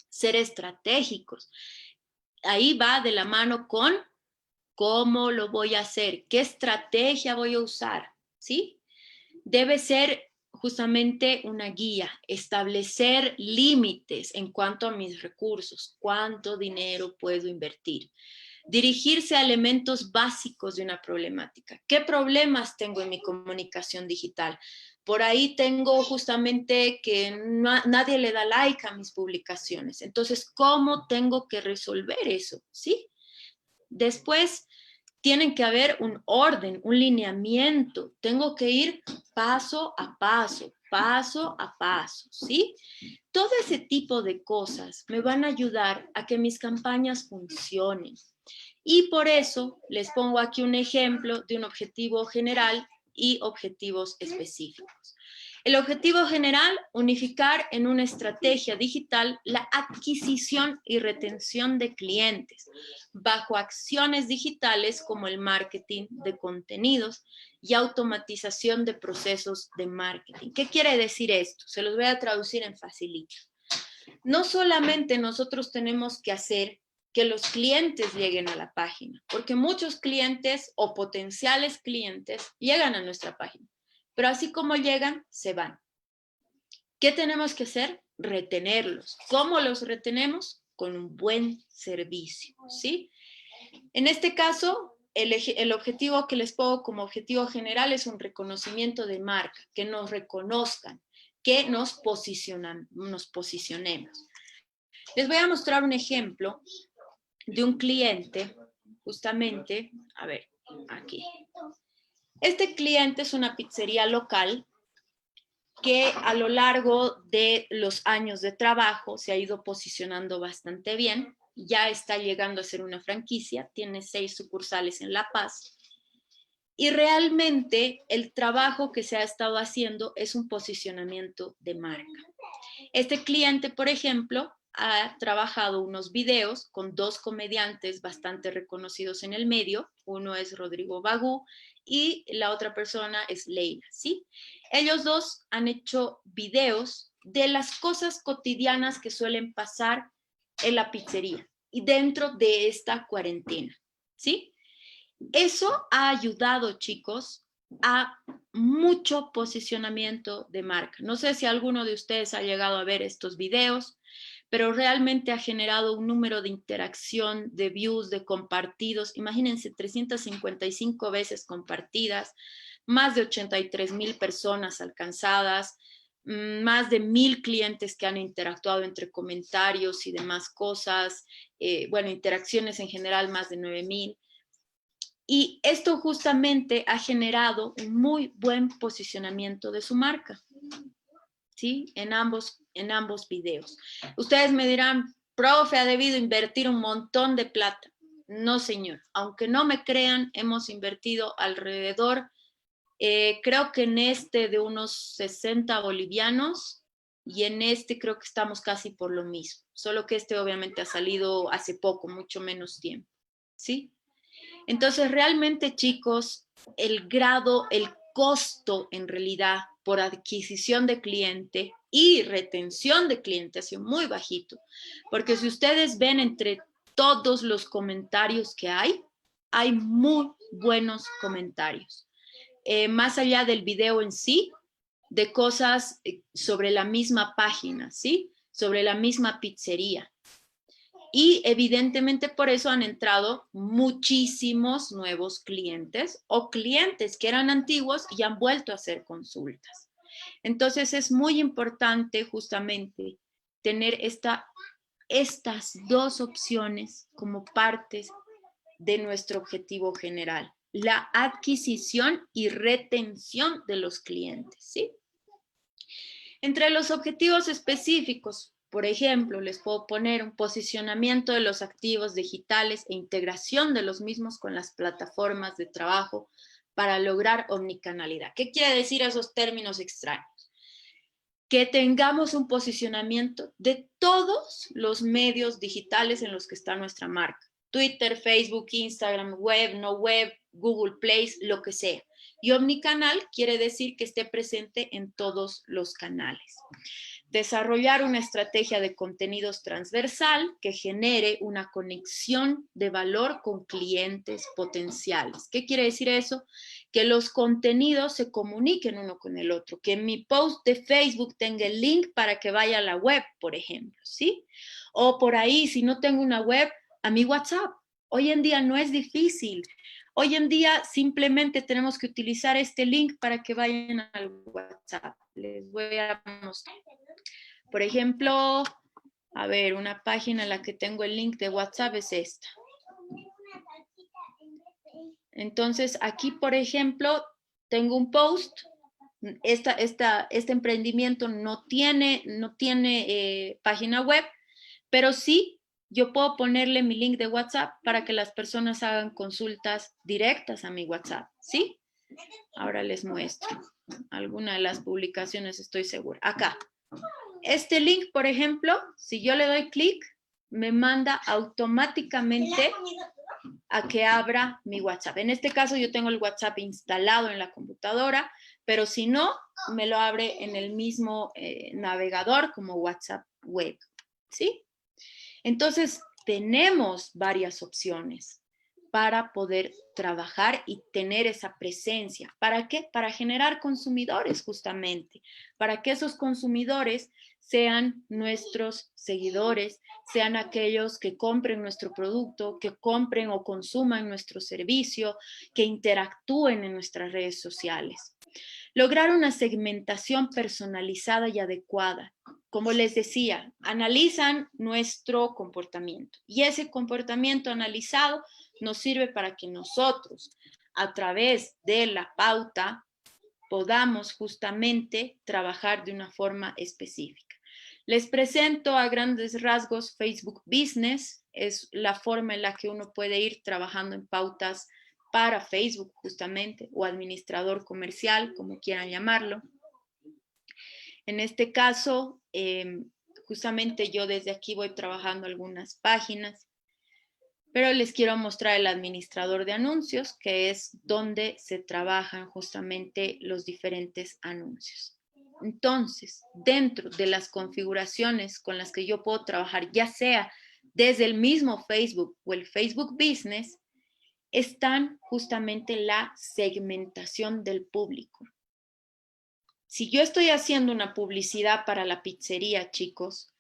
Ser estratégicos. Ahí va de la mano con cómo lo voy a hacer, qué estrategia voy a usar, ¿sí? Debe ser justamente una guía, establecer límites en cuanto a mis recursos, cuánto dinero puedo invertir. Dirigirse a elementos básicos de una problemática. ¿Qué problemas tengo en mi comunicación digital? Por ahí tengo justamente que nadie le da like a mis publicaciones. Entonces, ¿cómo tengo que resolver eso? ¿Sí? Después, tienen que haber un orden, un lineamiento. Tengo que ir paso a paso, ¿sí? Todo ese tipo de cosas me van a ayudar a que mis campañas funcionen. Y por eso les pongo aquí un ejemplo de un objetivo general y objetivos específicos. El objetivo general: unificar en una estrategia digital la adquisición y retención de clientes bajo acciones digitales como el marketing de contenidos y automatización de procesos de marketing. ¿Qué quiere decir esto? Se los voy a traducir en facilito. No solamente nosotros tenemos que hacer que los clientes lleguen a la página, porque muchos clientes o potenciales clientes llegan a nuestra página, pero así como llegan, se van. ¿Qué tenemos que hacer? Retenerlos. ¿Cómo los retenemos? Con un buen servicio, ¿sí? En este caso, el objetivo que les pongo como objetivo general es un reconocimiento de marca, que nos reconozcan, que nos posicionemos. Les voy a mostrar un ejemplo de un cliente, justamente, a ver, aquí. Este cliente es una pizzería local que a lo largo de los años de trabajo se ha ido posicionando bastante bien. Ya está llegando a ser una franquicia, tiene 6 sucursales en La Paz. Y realmente el trabajo que se ha estado haciendo es un posicionamiento de marca. Este cliente, por ejemplo, ha trabajado unos videos con 2 comediantes bastante reconocidos en el medio. Uno es Rodrigo Bagú y la otra persona es Leila, ¿sí? Ellos dos han hecho videos de las cosas cotidianas que suelen pasar en la pizzería y dentro de esta cuarentena, ¿sí? Eso ha ayudado, chicos, a mucho posicionamiento de marca. No sé si alguno de ustedes ha llegado a ver estos videos, pero realmente ha generado un número de interacción, de views, de compartidos. Imagínense, 355 veces compartidas, más de 83,000 personas alcanzadas, más de 1,000 clientes que han interactuado entre comentarios y demás cosas, bueno, interacciones en general más de 9,000. Y esto justamente ha generado un muy buen posicionamiento de su marca, ¿sí? En ambos videos. Ustedes me dirán, profe, ha debido invertir un montón de plata. No, señor. Aunque no me crean, hemos invertido alrededor, creo que en este de unos 60 bolivianos y en este creo que estamos casi por lo mismo. Solo que este obviamente ha salido hace poco, mucho menos tiempo, ¿sí? Entonces, realmente, chicos, el costo en realidad por adquisición de cliente y retención de cliente ha sido muy bajito. Porque si ustedes ven entre todos los comentarios que hay muy buenos comentarios. Más allá del video en sí, de cosas sobre la misma página, ¿sí? Sobre la misma pizzería. Y evidentemente por eso han entrado muchísimos nuevos clientes o clientes que eran antiguos y han vuelto a hacer consultas. Entonces es muy importante justamente tener estas dos opciones como partes de nuestro objetivo general, la adquisición y retención de los clientes, ¿sí? Entre los objetivos específicos, por ejemplo, les puedo poner un posicionamiento de los activos digitales e integración de los mismos con las plataformas de trabajo para lograr omnicanalidad. ¿Qué quiere decir esos términos extraños? Que tengamos un posicionamiento de todos los medios digitales en los que está nuestra marca. Twitter, Facebook, Instagram, web, no web, Google Play, lo que sea. Y omnicanal quiere decir que esté presente en todos los canales. Desarrollar una estrategia de contenidos transversal que genere una conexión de valor con clientes potenciales. ¿Qué quiere decir eso? Que los contenidos se comuniquen uno con el otro, que mi post de Facebook tenga el link para que vaya a la web, por ejemplo, ¿sí? O por ahí, si no tengo una web, a mi WhatsApp. Hoy en día no es difícil. Hoy en día simplemente tenemos que utilizar este link para que vayan al WhatsApp. Les voy a mostrar. Por ejemplo, a ver, una página en la que tengo el link de WhatsApp es esta. Entonces, aquí, por ejemplo, tengo un post. Este emprendimiento no tiene página web, pero sí yo puedo ponerle mi link de WhatsApp para que las personas hagan consultas directas a mi WhatsApp, ¿sí? Ahora les muestro alguna de las publicaciones, estoy segura. Acá. Este link, por ejemplo, si yo le doy clic, me manda automáticamente a que abra mi WhatsApp. En este caso yo tengo el WhatsApp instalado en la computadora, pero si no, me lo abre en el mismo navegador como WhatsApp web, ¿sí? Entonces, tenemos varias opciones para poder trabajar y tener esa presencia. ¿Para qué? Para generar consumidores justamente, para que esos consumidores sean nuestros seguidores, sean aquellos que compren nuestro producto, que compren o consuman nuestro servicio, que interactúen en nuestras redes sociales. Lograr una segmentación personalizada y adecuada. Como les decía, analizan nuestro comportamiento y ese comportamiento analizado nos sirve para que nosotros, a través de la pauta, podamos justamente trabajar de una forma específica. Les presento a grandes rasgos Facebook Business, es la forma en la que uno puede ir trabajando en pautas para Facebook justamente, o administrador comercial, como quieran llamarlo. En este caso, justamente yo desde aquí voy trabajando algunas páginas, pero les quiero mostrar el administrador de anuncios, que es donde se trabajan justamente los diferentes anuncios. Entonces, dentro de las configuraciones con las que yo puedo trabajar, ya sea desde el mismo Facebook o el Facebook Business, están justamente la segmentación del público. Si yo estoy haciendo una publicidad para la pizzería, chicos,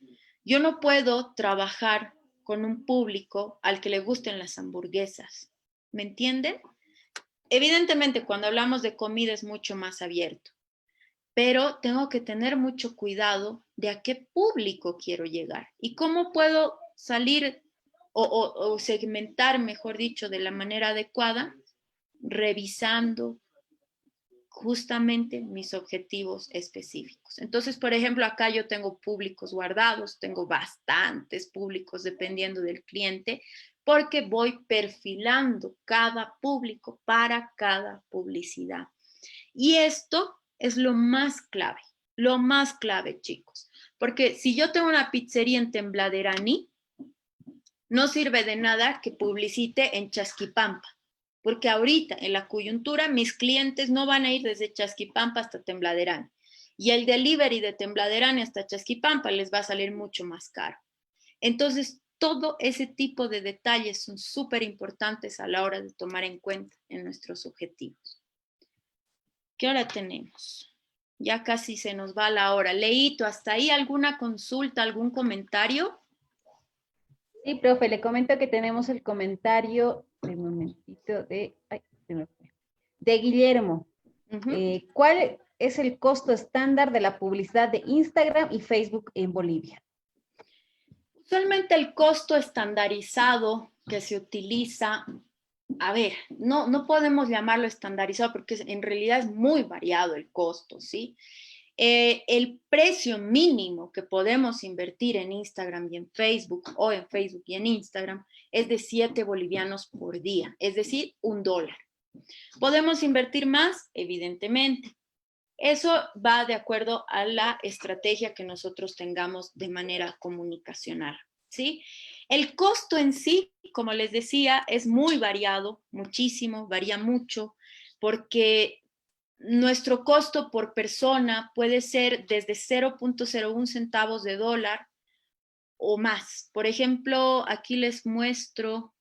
Yo no puedo trabajar con un público al que le gusten las hamburguesas. ¿Me entienden? Evidentemente, cuando hablamos de comida es mucho más abierto, pero tengo que tener mucho cuidado de a qué público quiero llegar y cómo puedo salir o segmentar, mejor dicho, de la manera adecuada, revisando justamente mis objetivos específicos. Entonces, por ejemplo, acá yo tengo públicos guardados, tengo bastantes públicos dependiendo del cliente, porque voy perfilando cada público para cada publicidad. Y esto es lo más clave, chicos, porque si yo tengo una pizzería en Tembladerani, no sirve de nada que publicite en Chasquipampa, porque ahorita en la coyuntura mis clientes no van a ir desde Chasquipampa hasta Tembladerán. Y el delivery de Tembladerán hasta Chasquipampa les va a salir mucho más caro. Entonces, todo ese tipo de detalles son súper importantes a la hora de tomar en cuenta en nuestros objetivos. ¿Qué hora tenemos? Ya casi se nos va la hora. Leito, ¿hasta ahí alguna consulta, algún comentario? Sí, profe, le comento que tenemos el comentario, de un momentito, de Guillermo. ¿Cuál es el costo estándar de la publicidad de Instagram y Facebook en Bolivia? Usualmente el costo estandarizado que se utiliza, a ver, no podemos llamarlo estandarizado porque en realidad es muy variado el costo, ¿sí? El precio mínimo que podemos invertir en Instagram y en Facebook, o en Facebook y en Instagram, es de 7 bolivianos por día, es decir, $1. ¿Podemos invertir más? Evidentemente. Eso va de acuerdo a la estrategia que nosotros tengamos de manera comunicacional, ¿sí? El costo en sí, como les decía, es muy variado, muchísimo, varía mucho, porque nuestro costo por persona puede ser desde 0.01 centavos de dólar o más. Por ejemplo, aquí les muestro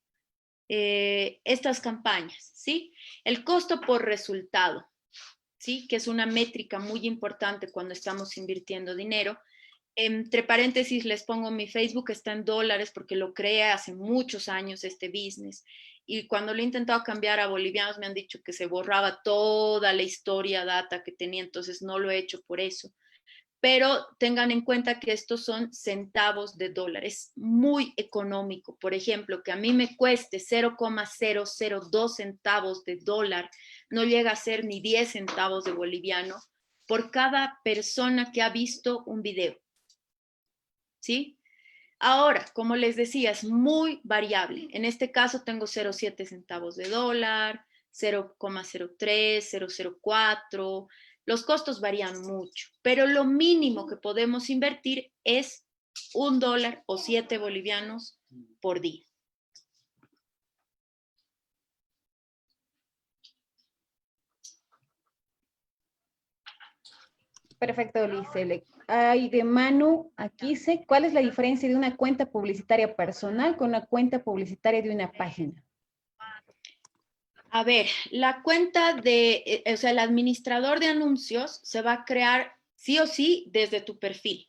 estas campañas, ¿sí? El costo por resultado, ¿sí? Que es una métrica muy importante cuando estamos invirtiendo dinero. Entre paréntesis les pongo mi Facebook está en dólares porque lo creé hace muchos años este business y cuando lo he intentado cambiar a bolivianos me han dicho que se borraba toda la historia, data que tenía, entonces no lo he hecho por eso. Pero tengan en cuenta que estos son centavos de dólar, es muy económico. Por ejemplo, que a mí me cueste 0,002 centavos de dólar, no llega a ser ni 10 centavos de boliviano por cada persona que ha visto un video. ¿Sí? Ahora, como les decía, es muy variable. En este caso tengo 0,7 centavos de dólar, 0,03, 0,04. Los costos varían mucho, pero lo mínimo que podemos invertir es $1 o 7 bolivianos por día. Perfecto, Lice. Hay de Manu, aquí dice, ¿cuál es la diferencia de una cuenta publicitaria personal con una cuenta publicitaria de una página? A ver, la cuenta o sea, el administrador de anuncios se va a crear sí o sí desde tu perfil,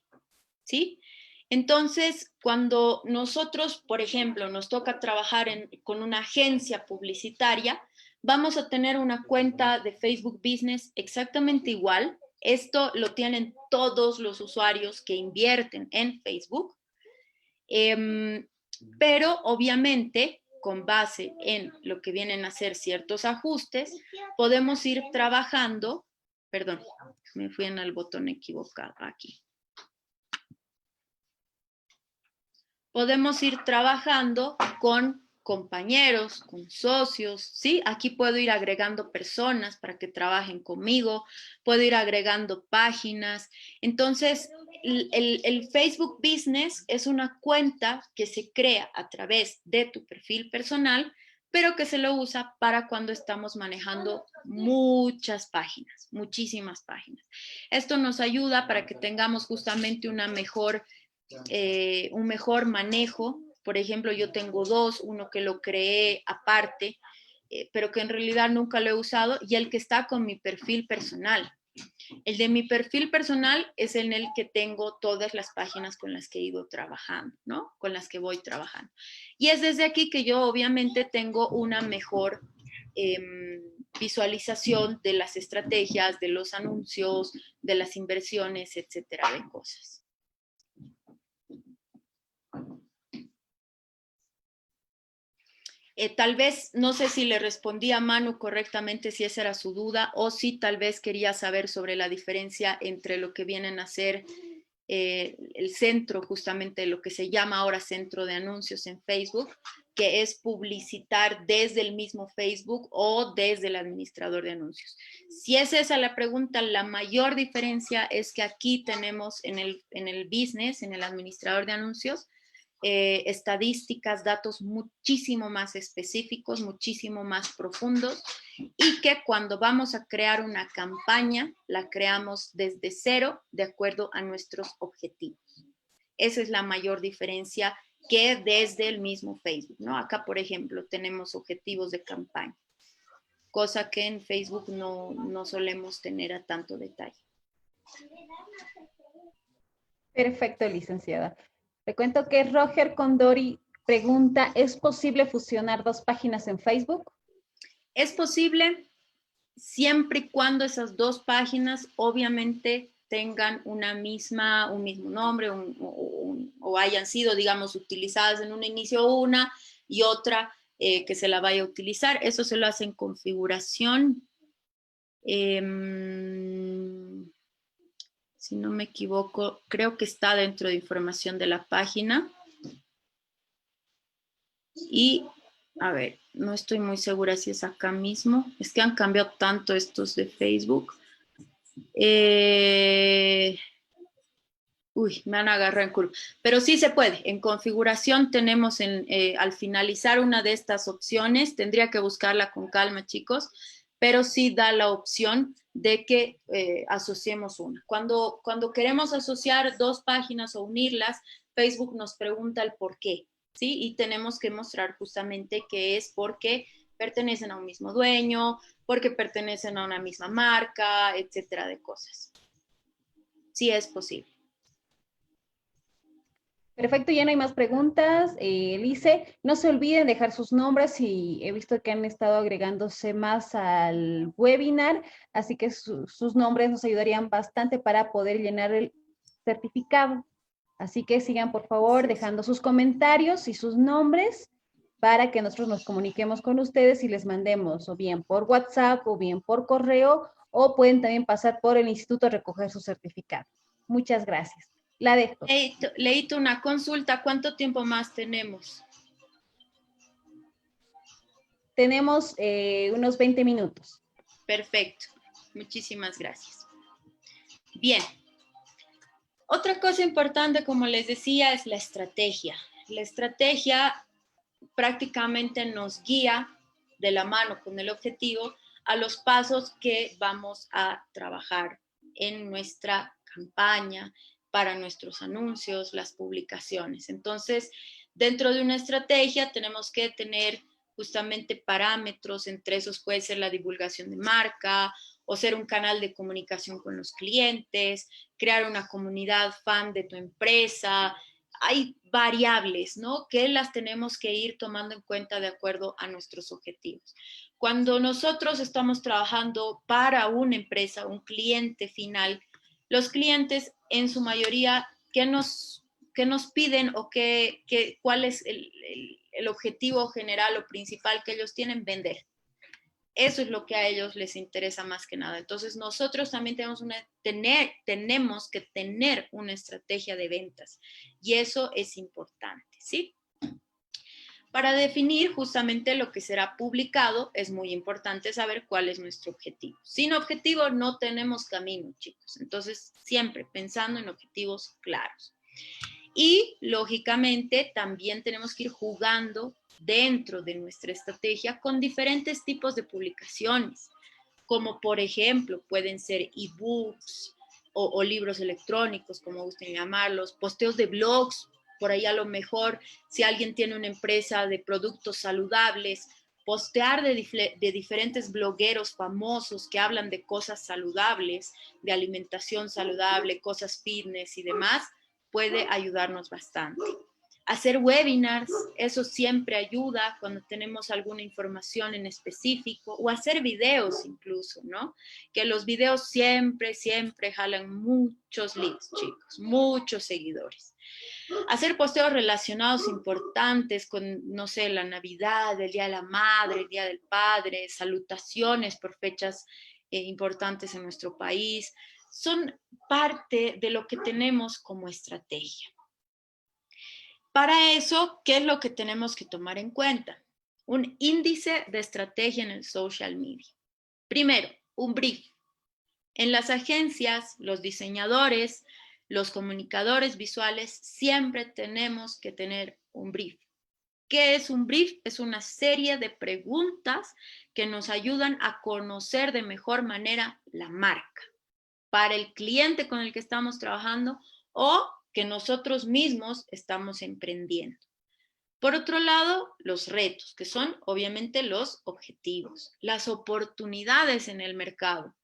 ¿sí? Entonces, cuando nosotros, por ejemplo, nos toca trabajar con una agencia publicitaria, vamos a tener una cuenta de Facebook Business exactamente igual. Esto lo tienen todos los usuarios que invierten en Facebook. Pero obviamente, con base en lo que vienen a ser ciertos ajustes, podemos ir trabajando, perdón, me fui en el botón equivocado aquí. Podemos ir trabajando con compañeros, con socios, ¿sí? Aquí puedo ir agregando personas para que trabajen conmigo, puedo ir agregando páginas. Entonces, el Facebook Business es una cuenta que se crea a través de tu perfil personal, pero que se lo usa para cuando estamos manejando muchas páginas, muchísimas páginas. Esto nos ayuda para que tengamos justamente un mejor manejo. Por ejemplo, yo tengo dos, uno que lo creé aparte, pero que en realidad nunca lo he usado, y el que está con mi perfil personal. El de mi perfil personal es en el que tengo todas las páginas con las que he ido trabajando, ¿no? Con las que voy trabajando. Y es desde aquí que yo obviamente tengo una mejor visualización de las estrategias, de los anuncios, de las inversiones, etcétera, de cosas. Tal vez, no sé si le respondí a Manu correctamente, si esa era su duda, o si tal vez quería saber sobre la diferencia entre lo que vienen a ser el centro, justamente lo que se llama ahora centro de anuncios en Facebook, que es publicitar desde el mismo Facebook o desde el administrador de anuncios. Si es esa la pregunta, la mayor diferencia es que aquí tenemos en el business, en el administrador de anuncios, estadísticas, datos muchísimo más específicos, muchísimo más profundos, y que cuando vamos a crear una campaña, la creamos desde cero de acuerdo a nuestros objetivos. Esa es la mayor diferencia que desde el mismo Facebook, ¿no? Acá, por ejemplo, tenemos objetivos de campaña, cosa que en Facebook no solemos tener a tanto detalle. Perfecto, licenciada. Le cuento que Roger Condori pregunta, ¿es posible fusionar dos páginas en Facebook? Es posible siempre y cuando esas dos páginas obviamente tengan un mismo nombre o hayan sido, digamos, utilizadas en un inicio una y otra que se la vaya a utilizar. Eso se lo hace en configuración. Si no me equivoco, creo que está dentro de información de la página. Y, a ver, no estoy muy segura si es acá mismo. Es que han cambiado tanto estos de Facebook. Me han agarrado en curva. Pero sí se puede. En configuración tenemos al finalizar una de estas opciones, tendría que buscarla con calma, chicos, pero sí da la opción de que asociemos una. Cuando queremos asociar dos páginas o unirlas, Facebook nos pregunta el por qué, ¿sí? Y tenemos que mostrar justamente que es porque pertenecen a un mismo dueño, porque pertenecen a una misma marca, etcétera, de cosas. Sí es posible. Perfecto, ya no hay más preguntas. Lice, no se olviden dejar sus nombres y he visto que han estado agregándose más al webinar, así que sus nombres nos ayudarían bastante para poder llenar el certificado. Así que sigan, por favor, dejando sus comentarios y sus nombres para que nosotros nos comuniquemos con ustedes y les mandemos o bien por WhatsApp o bien por correo, o pueden también pasar por el instituto a recoger su certificado. Muchas gracias. La dejo. Leíto, una consulta. ¿Cuánto tiempo más tenemos? Tenemos unos 20 minutos. Perfecto. Muchísimas gracias. Bien. Otra cosa importante, como les decía, es la estrategia. La estrategia prácticamente nos guía de la mano con el objetivo a los pasos que vamos a trabajar en nuestra campaña, para nuestros anuncios, las publicaciones. Entonces, dentro de una estrategia tenemos que tener justamente parámetros, entre esos puede ser la divulgación de marca o ser un canal de comunicación con los clientes, crear una comunidad fan de tu empresa. Hay variables, ¿no? Que las tenemos que ir tomando en cuenta de acuerdo a nuestros objetivos. Cuando nosotros estamos trabajando para una empresa, un cliente final, los clientes en su mayoría, ¿qué nos piden o cuál es el objetivo general o principal que ellos tienen? Vender. Eso es lo que a ellos les interesa más que nada. Entonces, nosotros también tenemos que tener una estrategia de ventas y eso es importante, ¿sí? Para definir justamente lo que será publicado, es muy importante saber cuál es nuestro objetivo. Sin objetivo no tenemos camino, chicos. Entonces, siempre pensando en objetivos claros. Y, lógicamente, también tenemos que ir jugando dentro de nuestra estrategia con diferentes tipos de publicaciones, como por ejemplo pueden ser ebooks o libros electrónicos, como gusten llamarlos, posteos de blogs. Por ahí a lo mejor, si alguien tiene una empresa de productos saludables, postear de diferentes blogueros famosos que hablan de cosas saludables, de alimentación saludable, cosas fitness y demás, puede ayudarnos bastante. Hacer webinars, eso siempre ayuda cuando tenemos alguna información en específico, o hacer videos incluso, ¿no? Que los videos siempre jalan muchos leads, chicos, muchos seguidores. Hacer posteos relacionados importantes con, no sé, la Navidad, el Día de la Madre, el Día del Padre, salutaciones por fechas importantes en nuestro país, son parte de lo que tenemos como estrategia. Para eso, ¿qué es lo que tenemos que tomar en cuenta? Un índice de estrategia en el social media. Primero, un brief. En las agencias, los diseñadores, los comunicadores visuales, siempre tenemos que tener un brief. ¿Qué es un brief? Es una serie de preguntas que nos ayudan a conocer de mejor manera la marca para el cliente con el que estamos trabajando o que nosotros mismos estamos emprendiendo. Por otro lado, los retos, que son obviamente los objetivos, las oportunidades en el mercado.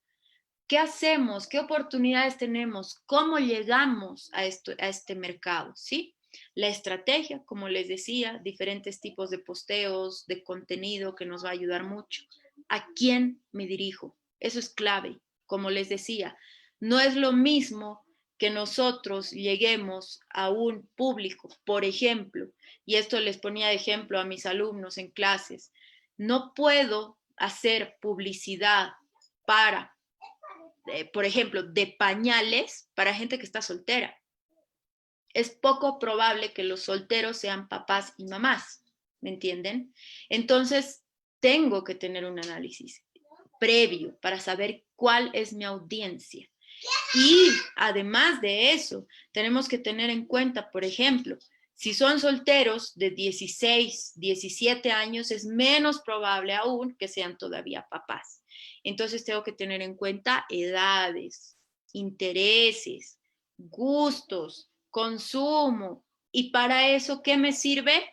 ¿Qué hacemos? ¿Qué oportunidades tenemos? ¿Cómo llegamos a este mercado? ¿Sí? La estrategia, como les decía, diferentes tipos de posteos, de contenido que nos va a ayudar mucho. ¿A quién me dirijo? Eso es clave. Como les decía, no es lo mismo que nosotros lleguemos a un público, por ejemplo, y esto les ponía de ejemplo a mis alumnos en clases, no puedo hacer publicidad para, por ejemplo, de pañales para gente que está soltera. Es poco probable que los solteros sean papás y mamás, ¿me entienden? Entonces, tengo que tener un análisis previo para saber cuál es mi audiencia. Y además de eso, tenemos que tener en cuenta, por ejemplo, si son solteros de 16, 17 años, es menos probable aún que sean todavía papás. Entonces tengo que tener en cuenta edades, intereses, gustos, consumo. Y para eso, ¿qué me sirve?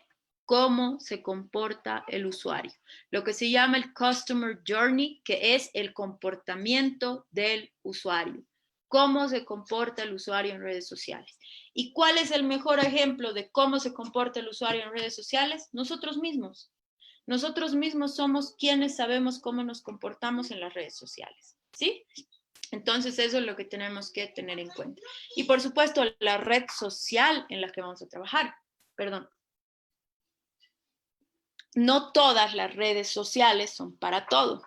Cómo se comporta el usuario. Lo que se llama el Customer Journey, que es el comportamiento del usuario. Cómo se comporta el usuario en redes sociales. ¿Y cuál es el mejor ejemplo de cómo se comporta el usuario en redes sociales? Nosotros mismos. Nosotros mismos somos quienes sabemos cómo nos comportamos en las redes sociales, ¿sí? Entonces eso es lo que tenemos que tener en cuenta. Y por supuesto, la red social en la que vamos a trabajar. Perdón. No todas las redes sociales son para todo.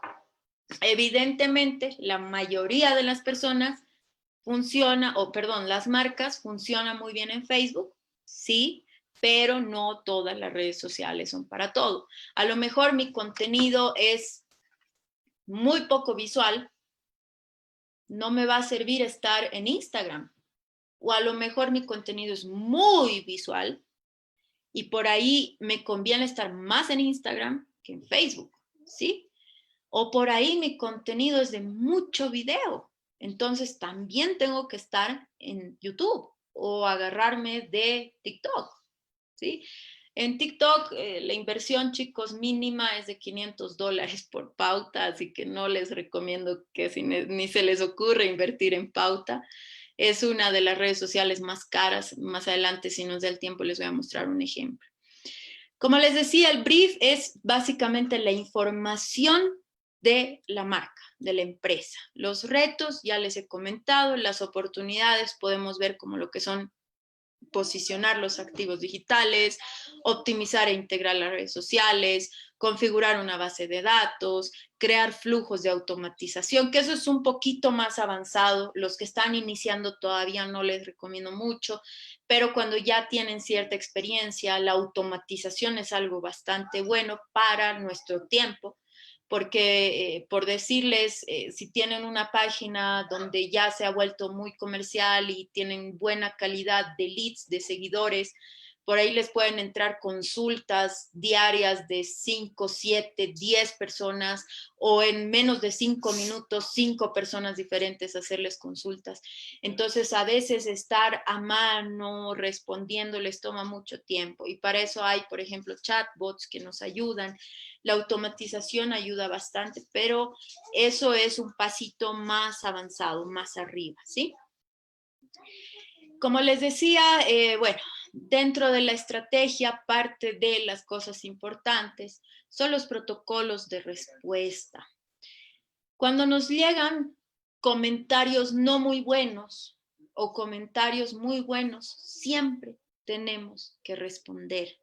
Evidentemente, la mayoría de las personas las marcas funcionan muy bien en Facebook, sí, pero no todas las redes sociales son para todo. A lo mejor mi contenido es muy poco visual, no me va a servir estar en Instagram. O a lo mejor mi contenido es muy visual y por ahí me conviene estar más en Instagram que en Facebook, ¿sí? O por ahí mi contenido es de mucho video. Entonces también tengo que estar en YouTube o agarrarme de TikTok, ¿sí? En TikTok la inversión, chicos, mínima es de $500 por pauta, así que no les recomiendo que ni se les ocurra invertir en pauta. Es una de las redes sociales más caras. Más adelante, si nos da el tiempo, les voy a mostrar un ejemplo. Como les decía, el brief es básicamente la información de la marca, de la empresa. Los retos, ya les he comentado, las oportunidades, podemos ver como lo que son posicionar los activos digitales, optimizar e integrar las redes sociales, configurar una base de datos, crear flujos de automatización, que eso es un poquito más avanzado. Los que están iniciando todavía no les recomiendo mucho, pero cuando ya tienen cierta experiencia, la automatización es algo bastante bueno para nuestro tiempo. Porque por decirles, si tienen una página donde ya se ha vuelto muy comercial y tienen buena calidad de leads, de seguidores, por ahí les pueden entrar consultas diarias de 5, 7, 10 personas o en menos de 5 minutos, 5 personas diferentes hacerles consultas. Entonces, a veces estar a mano respondiendo les toma mucho tiempo y para eso hay, por ejemplo, chatbots que nos ayudan. La automatización ayuda bastante, pero eso es un pasito más avanzado, más arriba, ¿sí? Como les decía, bueno, dentro de la estrategia, parte de las cosas importantes son los protocolos de respuesta. Cuando nos llegan comentarios no muy buenos o comentarios muy buenos, siempre tenemos que responder.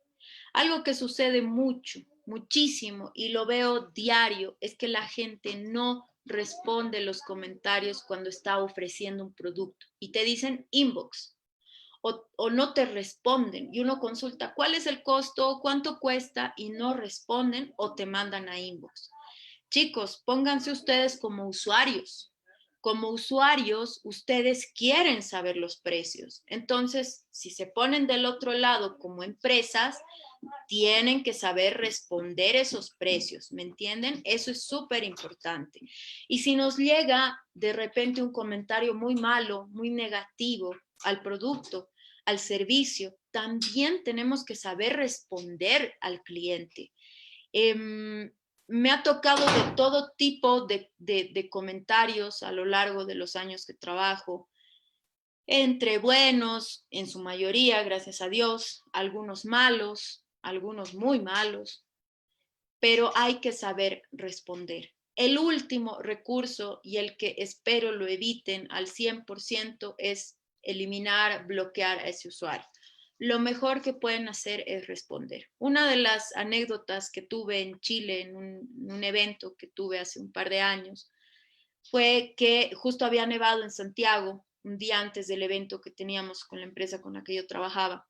Algo que sucede mucho, muchísimo, y lo veo diario, es que la gente no responde los comentarios cuando está ofreciendo un producto y te dicen inbox o no te responden y uno consulta cuál es el costo, cuánto cuesta y no responden o te mandan a inbox. Chicos, pónganse ustedes como usuarios. Como usuarios, ustedes quieren saber los precios. Entonces, si se ponen del otro lado como empresas, tienen que saber responder esos precios, ¿me entienden? Eso es súper importante. Y si nos llega de repente un comentario muy malo, muy negativo al producto, al servicio, también tenemos que saber responder al cliente. Me ha tocado de todo tipo de comentarios a lo largo de los años que trabajo, entre buenos, en su mayoría, gracias a Dios, algunos malos, algunos muy malos, pero hay que saber responder. El último recurso y el que espero lo eviten al 100% es eliminar, bloquear a ese usuario. Lo mejor que pueden hacer es responder. Una de las anécdotas que tuve en Chile en un evento que tuve hace un par de años fue que justo había nevado en Santiago un día antes del evento que teníamos con la empresa con la que yo trabajaba.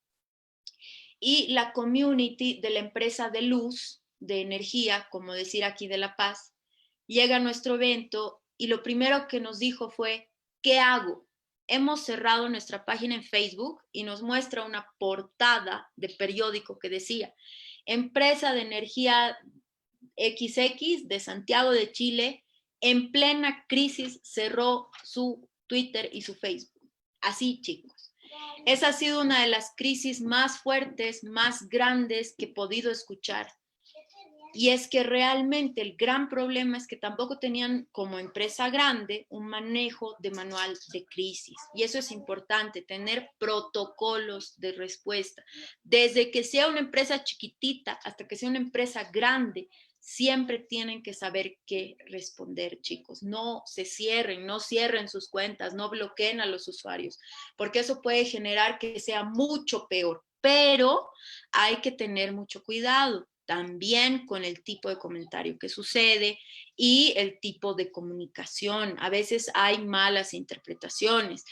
Y la community de la empresa de luz, de energía, como decir aquí de La Paz, llega a nuestro evento y lo primero que nos dijo fue, ¿qué hago? Hemos cerrado nuestra página en Facebook y nos muestra una portada de periódico que decía, empresa de energía XX de Santiago de Chile, en plena crisis cerró su Twitter y su Facebook. Así, chicos. Esa ha sido una de las crisis más fuertes, más grandes que he podido escuchar. Y es que realmente el gran problema es que tampoco tenían como empresa grande un manejo de manual de crisis. Y eso es importante, tener protocolos de respuesta. Desde que sea una empresa chiquitita hasta que sea una empresa grande, siempre tienen que saber qué responder, chicos. No se cierren, no cierren sus cuentas, no bloqueen a los usuarios, porque eso puede generar que sea mucho peor. Pero hay que tener mucho cuidado también con el tipo de comentario que sucede y el tipo de comunicación. A veces hay malas interpretaciones.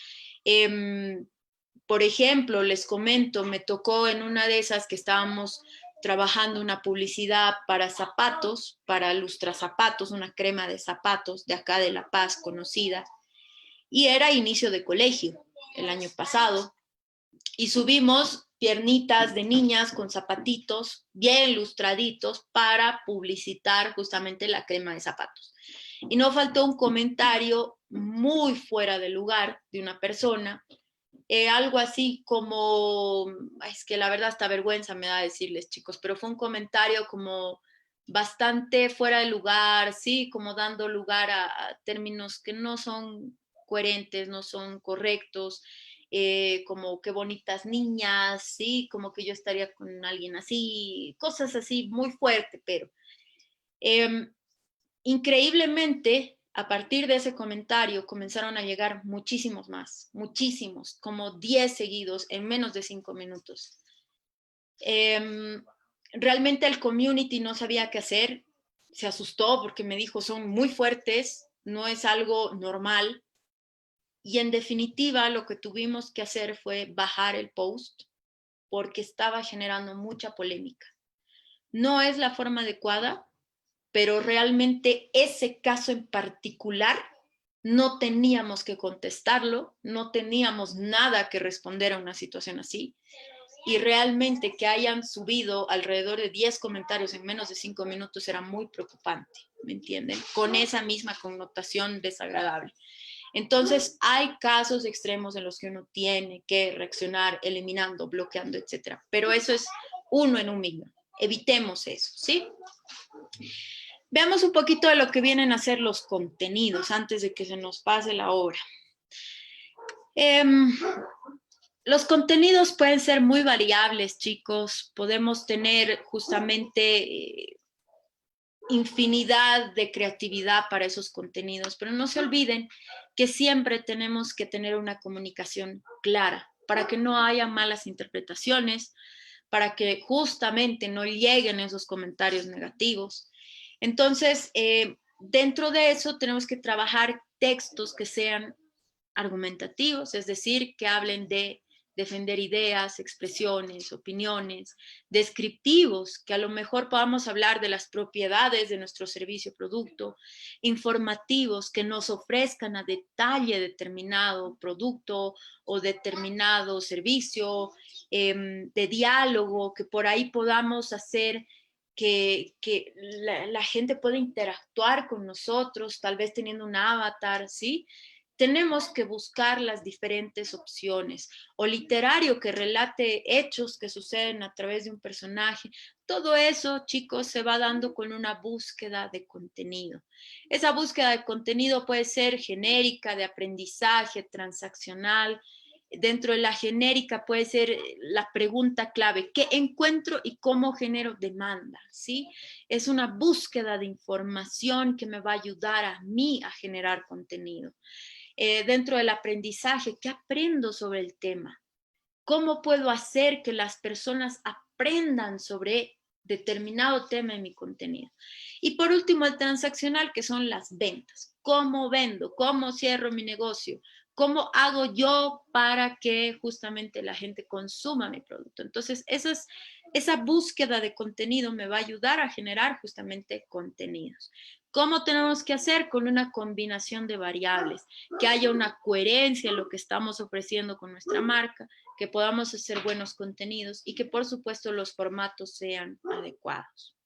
Por ejemplo, les comento, me tocó en una de esas que estábamos trabajando una publicidad para zapatos, para lustrazapatos, una crema de zapatos de acá de La Paz conocida, y era inicio de colegio el año pasado, y subimos piernitas de niñas con zapatitos bien lustraditos para publicitar justamente la crema de zapatos. Y no faltó un comentario muy fuera de lugar de una persona, algo así como, es que la verdad hasta vergüenza me da decirles, chicos, pero fue un comentario como bastante fuera de lugar, sí, como dando lugar a términos que no son coherentes, no son correctos, como qué bonitas niñas, sí, como que yo estaría con alguien así, cosas así muy fuerte, pero eh, increíblemente, a partir de ese comentario comenzaron a llegar muchísimos más, muchísimos, como 10 seguidos en menos de 5 minutos. Realmente el community no sabía qué hacer, se asustó porque me dijo, son muy fuertes, no es algo normal. Y en definitiva, lo que tuvimos que hacer fue bajar el post porque estaba generando mucha polémica. No es la forma adecuada, pero realmente ese caso en particular no teníamos que contestarlo, no teníamos nada que responder a una situación así. y realmente que hayan subido alrededor de 10 comentarios en menos de 5 minutos era muy preocupante, ¿me entienden? Con esa misma connotación desagradable. Entonces, hay casos extremos en los que uno tiene que reaccionar eliminando, bloqueando, etcétera. Pero eso es uno en un millón. Evitemos eso, ¿sí? Veamos un poquito de lo que vienen a ser los contenidos antes de que se nos pase la hora. Los contenidos pueden ser muy variables, chicos. Podemos tener justamente infinidad de creatividad para esos contenidos, pero no se olviden que siempre tenemos que tener una comunicación clara para que no haya malas interpretaciones, para que justamente no lleguen esos comentarios negativos. Entonces, dentro de eso tenemos que trabajar textos que sean argumentativos, es decir, que hablen de defender ideas, expresiones, opiniones, descriptivos, que a lo mejor podamos hablar de las propiedades de nuestro servicio o producto, informativos, que nos ofrezcan a detalle determinado producto o determinado servicio, de diálogo, que por ahí podamos hacer que la gente pueda interactuar con nosotros, tal vez teniendo un avatar, ¿sí? Tenemos que buscar las diferentes opciones, o literario que relate hechos que suceden a través de un personaje. Todo eso, chicos, se va dando con una búsqueda de contenido. Esa búsqueda de contenido puede ser genérica, de aprendizaje, transaccional. Dentro de la genérica puede ser la pregunta clave: ¿qué encuentro y cómo genero demanda? ¿Sí? Es una búsqueda de información que me va a ayudar a mí a generar contenido. Dentro del aprendizaje, ¿qué aprendo sobre el tema? ¿Cómo puedo hacer que las personas aprendan sobre determinado tema en mi contenido? Y por último, el transaccional, que son las ventas. ¿Cómo vendo? ¿Cómo cierro mi negocio? ¿Cómo hago yo para que justamente la gente consuma mi producto? Entonces, esa búsqueda de contenido me va a ayudar a generar justamente contenidos. ¿Cómo tenemos que hacer? Con una combinación de variables, que haya una coherencia en lo que estamos ofreciendo con nuestra marca, que podamos hacer buenos contenidos y que por supuesto los formatos sean adecuados.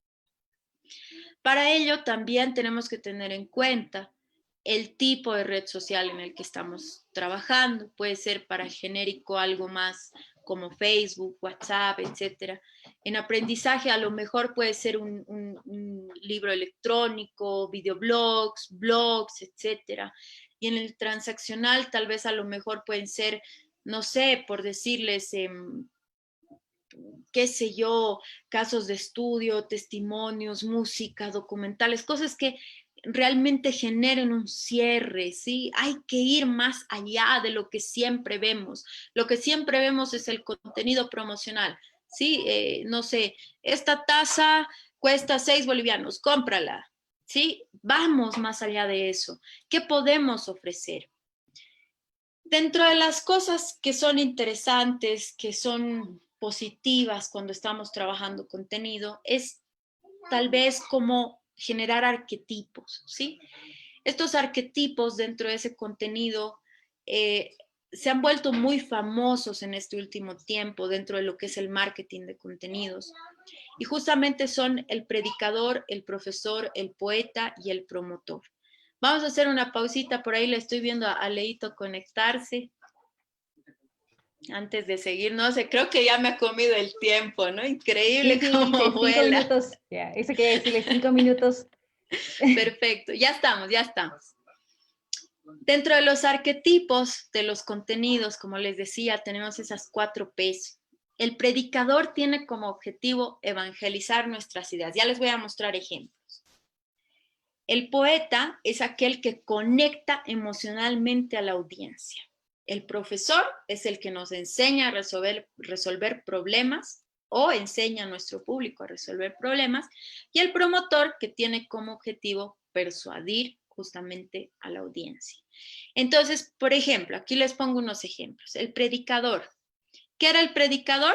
Para ello también tenemos que tener en cuenta el tipo de red social en el que estamos trabajando. Puede ser para genérico algo más como Facebook, WhatsApp, etcétera. En aprendizaje a lo mejor puede ser un libro electrónico, videoblogs, blogs, etcétera. Y en el transaccional tal vez a lo mejor pueden ser, no sé, por decirles, qué sé yo, casos de estudio, testimonios, música, documentales, cosas que realmente generen un cierre, ¿sí? Hay que ir más allá de lo que siempre vemos. Lo que siempre vemos es el contenido promocional, ¿sí? No sé, esta taza cuesta 6 bolivianos, cómprala, ¿sí? Vamos más allá de eso. ¿Qué podemos ofrecer? Dentro de las cosas que son interesantes, que son positivas cuando estamos trabajando contenido, es tal vez como generar arquetipos, ¿sí? Estos arquetipos dentro de ese contenido se han vuelto muy famosos en este último tiempo dentro de lo que es el marketing de contenidos. Y justamente son el predicador, el profesor, el poeta y el promotor. Vamos a hacer una pausita, por ahí le estoy viendo a Leito conectarse antes de seguir, no sé, creo que ya me ha comido el tiempo, ¿no? Increíble Sí, sí, cómo dice 5 vuela. minutos, ya, eso quería decirle 5 minutos. Perfecto, ya estamos, ya estamos. Dentro de los arquetipos de los contenidos, como les decía, tenemos esas 4 P's. El predicador tiene como objetivo evangelizar nuestras ideas. Ya les voy a mostrar ejemplos. El poeta es aquel que conecta emocionalmente a la audiencia. El profesor es el que nos enseña a resolver problemas o enseña a nuestro público a resolver problemas. Y el promotor, que tiene como objetivo persuadir justamente a la audiencia. Entonces, por ejemplo, aquí les pongo unos ejemplos. El predicador. ¿Qué era el predicador?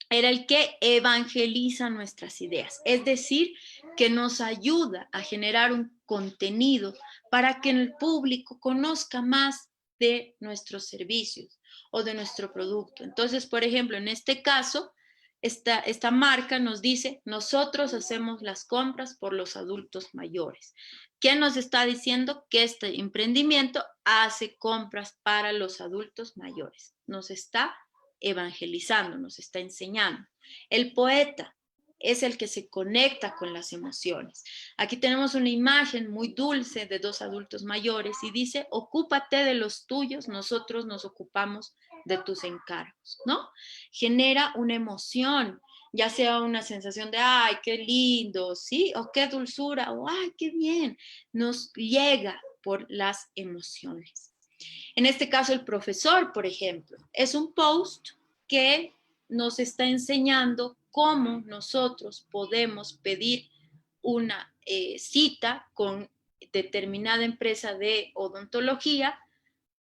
Era el que evangeliza nuestras ideas, es decir, que nos ayuda a generar un contenido para que el público conozca más de nuestros servicios o de nuestro producto. Entonces, por ejemplo, en este caso, esta marca nos dice, nosotros hacemos las compras por los adultos mayores. ¿Qué nos está diciendo? Que este emprendimiento hace compras para los adultos mayores. Nos está evangelizando, nos está enseñando. El poeta es el que se conecta con las emociones. Aquí tenemos una imagen muy dulce de dos adultos mayores y dice, ocúpate de los tuyos, nosotros nos ocupamos de tus encargos, ¿no? Genera una emoción, ya sea una sensación de, ay, qué lindo, ¿sí? O qué dulzura, o ay, qué bien. Nos llega por las emociones. En este caso, el profesor, por ejemplo, es un post que nos está enseñando cómo nosotros podemos pedir una cita con determinada empresa de odontología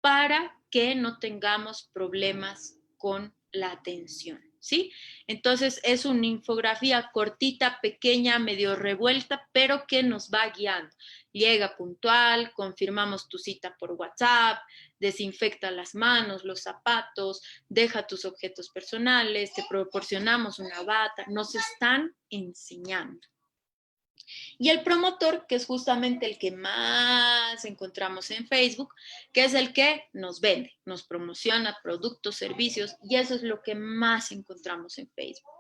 para que no tengamos problemas con la atención, ¿sí? Entonces es una infografía cortita, pequeña, medio revuelta, pero que nos va guiando. Llega puntual, confirmamos tu cita por WhatsApp, desinfecta las manos, los zapatos, deja tus objetos personales, te proporcionamos una bata, nos están enseñando. Y el promotor, que es justamente el que más encontramos en Facebook, que es el que nos vende, nos promociona productos, servicios, y eso es lo que más encontramos en Facebook.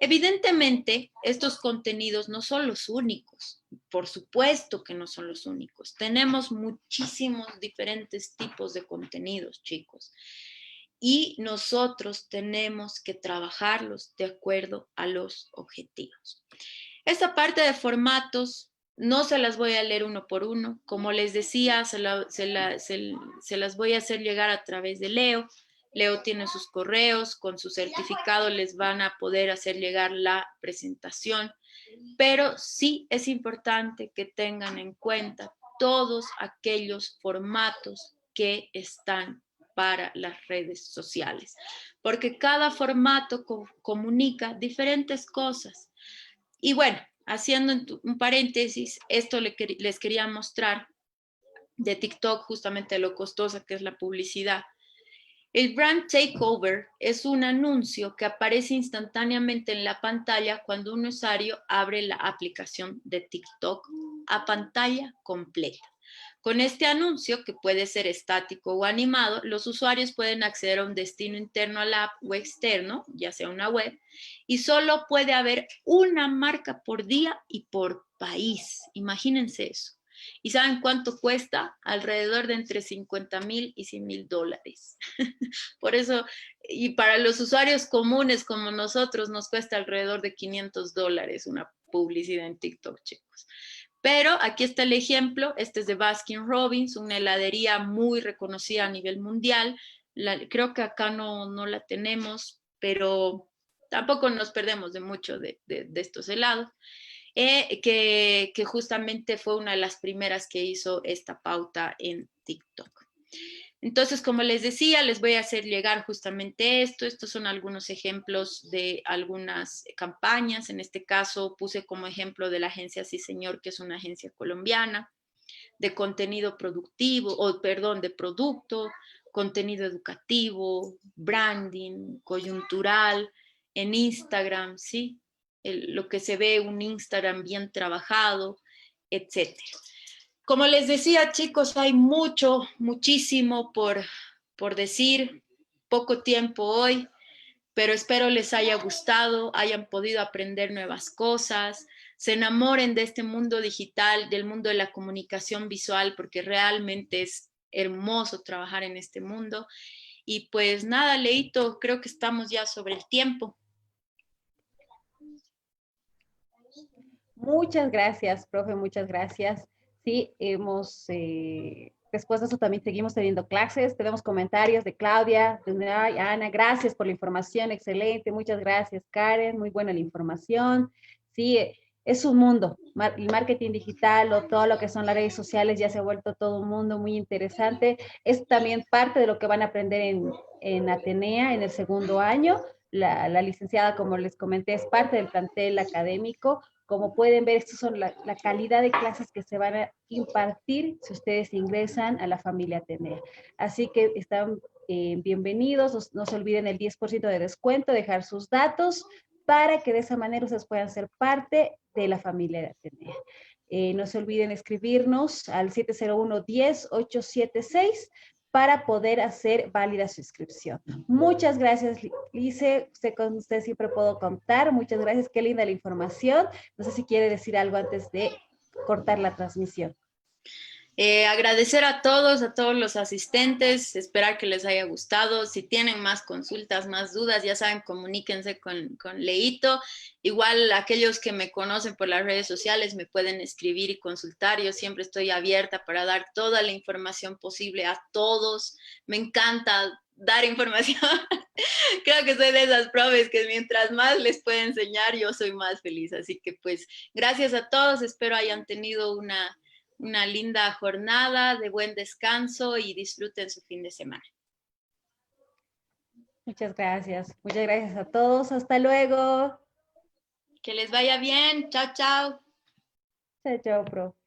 Evidentemente, estos contenidos no son los únicos, por supuesto que no son los únicos. Tenemos muchísimos diferentes tipos de contenidos, chicos. Y nosotros tenemos que trabajarlos de acuerdo a los objetivos. Esta parte de formatos no se las voy a leer uno por uno. Como les decía, se las voy a hacer llegar a través de Leo. Leo tiene sus correos, con su certificado les van a poder hacer llegar la presentación. Pero sí es importante que tengan en cuenta todos aquellos formatos que están para las redes sociales, porque cada formato comunica diferentes cosas. Y bueno, haciendo un paréntesis, esto les quería mostrar de TikTok, justamente lo costosa que es la publicidad. El brand takeover es un anuncio que aparece instantáneamente en la pantalla cuando un usuario abre la aplicación de TikTok a pantalla completa. Con este anuncio, que puede ser estático o animado, los usuarios pueden acceder a un destino interno a la app o externo, ya sea una web, y solo puede haber una marca por día y por país. Imagínense eso. ¿Y saben cuánto cuesta? Alrededor de entre 50,000 y 100,000 dólares. Por eso, y para los usuarios comunes como nosotros, nos cuesta alrededor de 500 dólares una publicidad en TikTok, chicos. Pero aquí está el ejemplo, este es de Baskin Robbins, una heladería muy reconocida a nivel mundial. Creo que acá no la tenemos, pero tampoco nos perdemos de mucho de estos helados. Que justamente fue una de las primeras que hizo esta pauta en TikTok. Entonces, como les decía, les voy a hacer llegar justamente esto. Estos son algunos ejemplos de algunas campañas. En este caso, puse como ejemplo de la agencia Sí Señor, que es una agencia colombiana, de contenido productivo, o perdón, de producto, contenido educativo, branding, coyuntural, en Instagram, ¿sí? Lo que se ve, un Instagram bien trabajado, etcétera. Como les decía, chicos, hay muchísimo por decir, poco tiempo hoy, pero espero les haya gustado, hayan podido aprender nuevas cosas, se enamoren de este mundo digital, del mundo de la comunicación visual, porque realmente es hermoso trabajar en este mundo. Y pues nada, Leito, creo que estamos ya sobre el tiempo. Muchas gracias, profe, muchas gracias. Sí, después de eso también seguimos teniendo clases, tenemos comentarios de Claudia, de Unai, Ana, gracias por la información, excelente, muchas gracias, Karen, muy buena la información. Sí, es un mundo, el marketing digital o todo lo que son las redes sociales ya se ha vuelto todo un mundo muy interesante. Es también parte de lo que van a aprender en Atenea en el segundo año. La licenciada, como les comenté, es parte del plantel académico. Como pueden ver, estas son la calidad de clases que se van a impartir si ustedes ingresan a la familia Atenea. Así que están bienvenidos. No se olviden el 10% de descuento, dejar sus datos para que de esa manera ustedes puedan ser parte de la familia de Atenea. No se olviden escribirnos al 701-10-876 para poder hacer válida su inscripción. Muchas gracias, Lice. Con usted siempre puedo contar. Muchas gracias. Qué linda la información. No sé si quiere decir algo antes de cortar la transmisión. Agradecer a todos los asistentes, esperar que les haya gustado. Si tienen más consultas, más dudas, ya saben, comuníquense con Leito. Igual aquellos que me conocen por las redes sociales me pueden escribir y consultar. Yo siempre estoy abierta para dar toda la información posible a todos. Me encanta dar información. Creo que soy de esas profes que mientras más les pueda enseñar, yo soy más feliz. Así que pues gracias a todos, espero hayan tenido una linda jornada de buen descanso y disfruten su fin de semana. Muchas gracias. Muchas gracias a todos. Hasta luego. Que les vaya bien. Chao, chao. Chao, chao, profe.